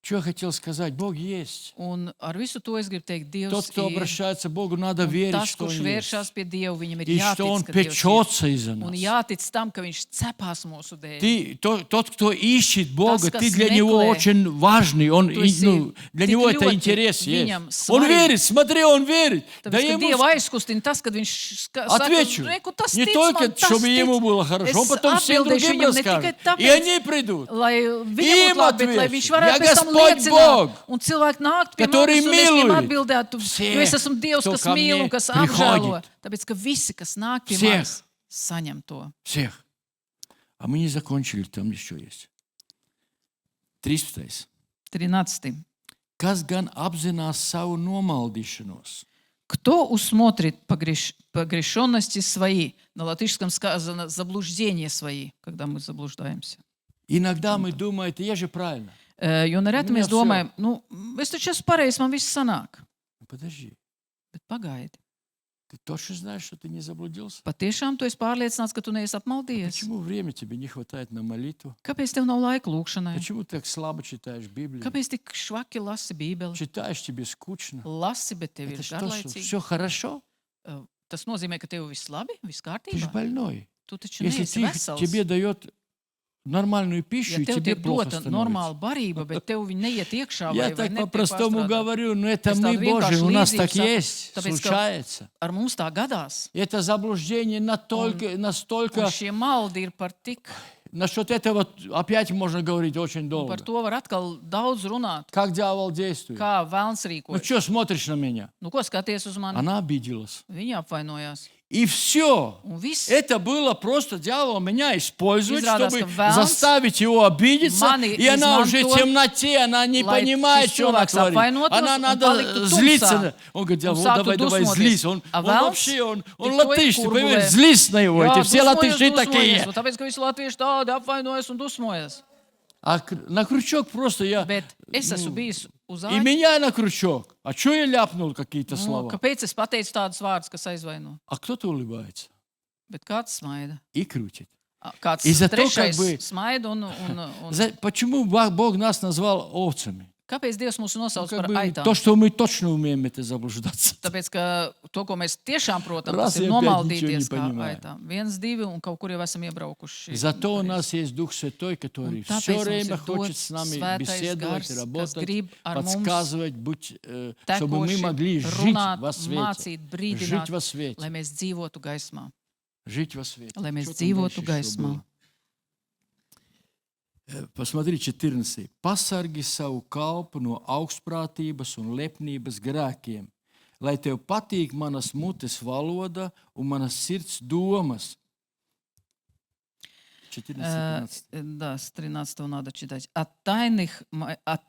Что я хотел сказать? Бог есть. Un ar visu to es gribu teikt, Dievs Тот, кто ir. обращается к Богу, надо Un верить, tas, что Он kurš есть. vēršas pie Dieva, viņam ir И что Он jātic, ka Dievs ir. печется из-за Un нас. jātic tam, ka viņš cepās mūsu dēļ. Ты, тот, кто ищет Бога, kas ты для него meklē, очень важный. Он, tu esi для tik него это ļoti интерес есть. viņam Он svarīgs. верит, смотри, он верит. Да Tāpēc, ka ему Dieva aizkustina tas, kad viņš отвечу. saka, tas Не tic только, man, tas чтобы ему tic. было хорошо. Es Он потом всем atbildēšu другим viņam ne tikai расскажет. tāpēc, И они придут. lai Им viņam būtu labi, bet lai atvešu. viņš varētu Я pēc tam Господь liecināt. Бог, Un cilvēki nāk pie который manis, un es viņiem милует atbildētu, всех, jo es esmu Dievs, кто kas ко mīl мне un kas приходит. apžēlo. Tāpēc, ka visi, kas nāk pie Всех. manis, saņem to. Всех. А мы не закончили, там еще есть. 13. 13. Kas gan apzinās savu nomaldīšanos? Кто усмотрит погрешенности свои? На латышском сказано заблуждения свои, когда мы заблуждаемся. Иногда мы думаем, это я же правильно. Jo nereti Nu, mēs jā, domājam, nu, es taču esmu pareizs, man viss sanāk. Подожди, Bet pagaidi. ты точно знаешь, что ты не заблудился? Patiešām tu esi pārliecināts, ka tu neesi apmaldījies? Почему времени тебе не хватает на молитву? Kāpēc tev nav laika lūkšanai? Почему ты так слабо читаешь Библию? Kāpēc tik švaki lasi Bībeli? Читаешь, тебе скучно. Lasi, bet tev Это ir что, что garlaicīgi. все хорошо? Tas nozīmē, ka tev viss labi, viss Ты же kārtībā. больной. Tu taču Если neesi vesels. тебе дает нормальную пищу, Ja и tev тебе tiek плохо dota становится. normāla barība, bet tev viņa neiet iekšā Я vai так netiek по-простому pārstrādāta. говорю, но это Es мы, tādu Божьи, vienkārši у нас līdzību так saku, есть, tāpēc, ka случается. ar mums tā gadās. Это заблуждение Un настолько... šie maldi ir par tik, Насчет этого опять можно говорить очень un долго. par to var atkal daudz runāt. Как дьявол действует? Kā vēlns Ну rīkojas. что смотришь на меня? Nu, ko skaties uz mani? Она обиделась. Viņa apvainojās. И все. Un viss. Это было просто дьявол меня использует, Изрādās, чтобы ka vēlns заставить его обидеться. mani И она уже в izmanto, темноте, она не lai понимает, šis что она cilvēks творит. apvainotos Она un надо paliktu злиться. tumsā. Он говорит, Un вот sāktu давай, dusmoties. злись. Он A вообще, vēlns он tik to латыш, iekurgulē. понимаешь, злись на его. Эти все латыши такие. un tāpēc, ka visi latvieši tādi apvainojas un dusmojas. А на крючок просто я... Bet es esmu bijis uz И āķa. меня на крючок. А что я ляпнул какие-то Nu, слова? kāpēc es pateicu tādus vārdus, kas aizvaino? А кто-то улыбается Bet kāds smaida? и крутит. Kāds И зато trešais как бы- smaida un Почему Бог нас назвал овцами? kāpēc Dievs mūs nosauc Как par бы aitām? то, что мы точно умеем, это заблуждаться. Tāpēc, ka to, ko mēs tiešām protam, Раз tas ir я опять nomaldīties ничего не kā понимаю. aitām. 1, 2 un kaut kur jau esam iebraukuši. Зато у Pareizi. нас есть Дух Святой, который Un tāpēc все mums время ir хочет dots с нами svētais беседовать, gars, kas работать, grib ar mums подсказывать, чтобы мы tekoši могли жить runāt, во свете. mācīt, Жить brīdināt, во свете. lai mēs dzīvotu gaismā. Жить во свете. Lai mēs Что там dzīvotu дальше еще gaismā. было? Посмотри, 14. Pasargi savu kalpu no augstprātības un lepnības grēkiem, lai tev patīk manas mutes valoda un manas sirds domas. 14. Да, с 13 надо читать. От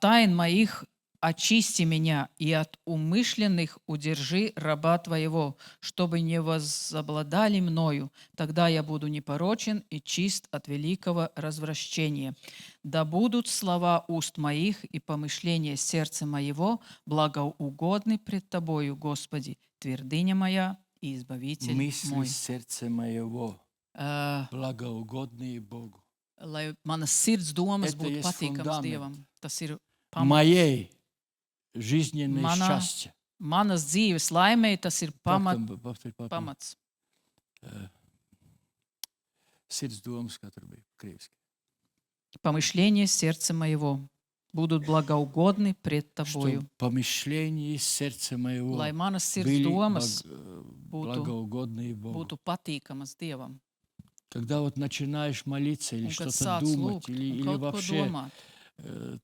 тайн моих очисти меня, и от умышленных удержи раба Твоего, чтобы не возобладали мною. Тогда я буду непорочен и чист от великого развращения. Да будут слова уст моих и помышления сердца моего благоугодны пред Тобою, Господи, твердыня моя и избавитель Мысли мой. сердца моего, благоугодные Богу. Lai manas sirds domas Это būtu есть patīkamas фундамент. Dievam. Tas ir pamats. Моей жизненной Mana- счастья. Manas dzīves laimei tas ir Повтори, папа. pamats. Sirds domas, kā tur bija krieviski. Помышления сердца моего будут благоугодны пред Тобою. Что помышления сердца моего Lai manas sirds были domas благоугодные Богу. būtu patīkamas Dievam. Когда вот начинаешь молиться или Un kad что-то sāc думать, lūgt или un kaut ko вообще domāt,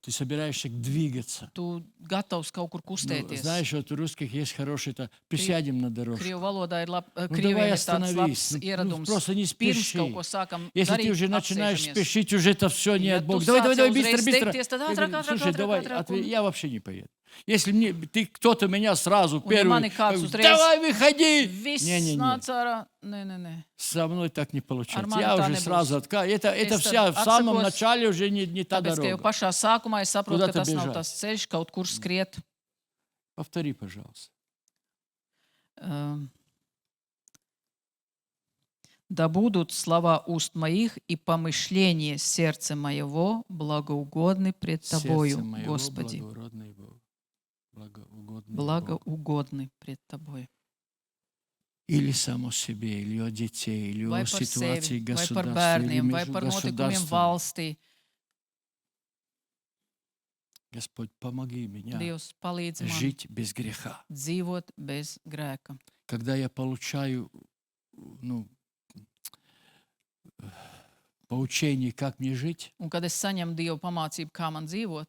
ты собираешься двигаться. tu gatavs kaut kur Ну, kustēties. знаешь, вот у русских есть хороший, это присядем на дорожку. Krievu valodā ir давай Krievijā ir tāds остановись. labs ieradums. Просто не Pirms спеши. kaut ko sākam Если darīt, ты уже начинаешь apsēžamies. спешить, уже это все Ja нет, tu Бог. Давай, sāc давай, jau быстро, uzreiz быстро. steigties, tad Я ātrāk, говорю, ātrāk, слушай, ātrāk, давай, ātrāk, un- я вообще не поеду. Если мне, кто-то меня сразу Un ja первый, mani kāds uzreiz давай, выходи. Viss Не-не-не. nāca ārā. Nē. Со мной так не получается. Ar mani Я tā уже nebūs. сразу отказываюсь. Это Es вся tad в самом atsakos, начале уже не та Tāpēc, ka jau дорога. pašā sākumā es saprotu, Куда ka tas nav бежать? tas ceļš, kaut kur skriet. Повтори, пожалуйста. Да будут слова уст моих и помышления сердца моего благоугодны пред Тобою, Сердце моего Господи. благородный Бог. Благоугодный Бог. Благоугодны пред Тобой. Или само себе, или о детей, или Vai о par ситуации sevi, vai par государства, или bērniem, vai между par notikumiem государствами. valstī. Господь, помоги меня Dievs palīdz man жить без греха. dzīvot bez grēka. Когда я получаю поучение, как мне жить, Un kad es saņemu Dievu pamācību, kā man dzīvot,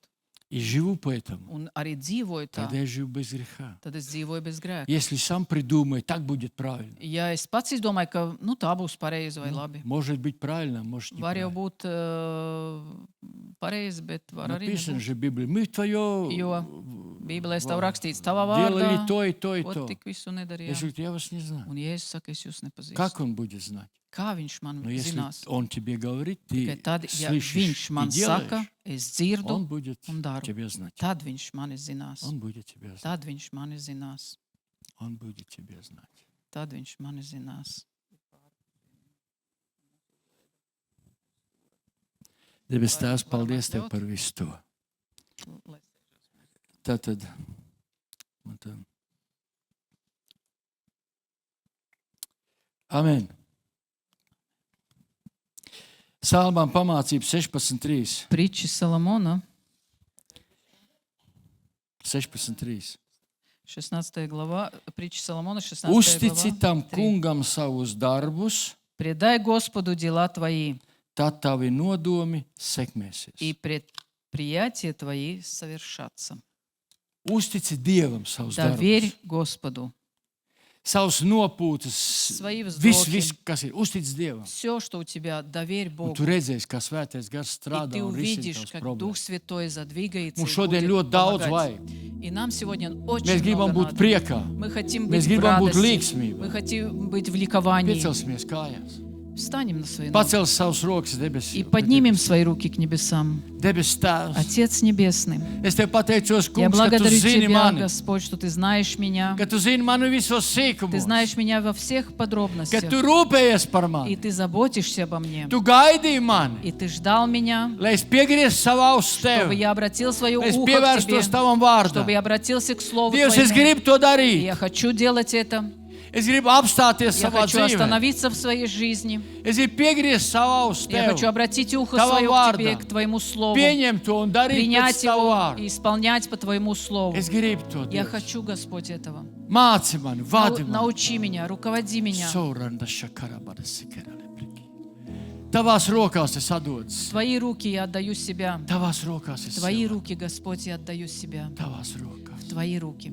и живу по этому, un arī dzīvoju tā, тогда я живу без греха. tad es dzīvoju bez grēka. Если сам придумай, так будет правильно. Ja es pats izdomāju, ka tā būs pareizi vai labi, Может быть правильно, может var jau неправильно. būt pareizi, bet var arī Написано nebūt. же в Библии, мы твое Jo Bībelē stāv rakstīts, tavā делали vārdā, то и то и ot то. tik visu Я nedarījām. говорю, я вас не знаю. Un Jēzus saka, es jūs nepazīstu. Как он будет знать? Kā viņš man Но если zinās? он тебе говорит, Tikai ты tad, ja слышишь viņš и man saka, делаешь, es dzirdu он будет un daru, тебя знать. tad viņš mani zinās. Он будет тебя знать. Tad viņš mani zinās. Он будет тебя знать. Tad viņš mani zinās. Debes Tēvs, Varam paldies Tev atļaut? par visu to. Lai- Tātad, man tā. Amen. Salmām pamācība 16.3. Притчи Соломона, 16.3. 16 глава, притчи Соломона, 16 Uztici глава. tam 3. kungam savus darbus, Предай Господу дела твои, tad tavi nodomi sekmēsies. и предприятия твои совершатся. Uztici Dievam savus Доверь darbus, Господу savus nopūtas, свои viss, вздохи, kas ir. Uztic Dievam. все, что у тебя, доверь Un Богу. tu redzēsi, kā svētais gars И strādā ты un risina увидишь, tavas как Дух problēmas. Святой задвигается Mums и šodien будет ļoti daudz помогать. vajag. И нам сегодня очень Mēs gribam много būt надо. priekā. Мы хотим Mēs быть в gribam būt радости. līgsmībā. Мы хотим быть в ликовании. Piecelsimies kājās. Встанем на свои ноги Pacel savus rokas и debesīm. поднимем свои руки к небесам. Debes Tēvs, Отец Небесный, es Tev pateicos, я kungs, ka Tu благодарю zini Тебя, mani, Господь, что Ты знаешь меня. ka Tu zini mani visos Ты sīkumos, знаешь меня во всех ka подробностях. Tu rūpējies par И mani. Ты заботишься обо мне. Tu gaidīji mani, И Ты ждал меня, lai es piegrieztu savu ausu чтобы Tev, я обратил свое lai es ухо к pievērstos Тебе, Tavam vārdam. чтобы я обратился к Слову Dievs, es Твоему. gribu to И darīt. я хочу делать это. Es gribu apstāties Я savā хочу dzīvē. остановиться в своей жизни. Es gribu piegriezt savu ausu Я хочу Tev, обратить ухо Tava свое к Тебе, vārdā. к Твоему Слову. pieņemt to un darīt pēc Принять Tavu его vārdu. и исполнять по Твоему Слову. Es gribu to, Я Dievs. хочу, Господь, этого. Māci mani, vadi mani. Научи меня, руководи меня. Sauranda šakarabara sikara lepriki. Tavās rokās es atdodu. В Твои руки я отдаю себя. Tavās rokās В es Твои sevi. руки, Господь, я отдаю себя. Tavās rokās. В Твои руки.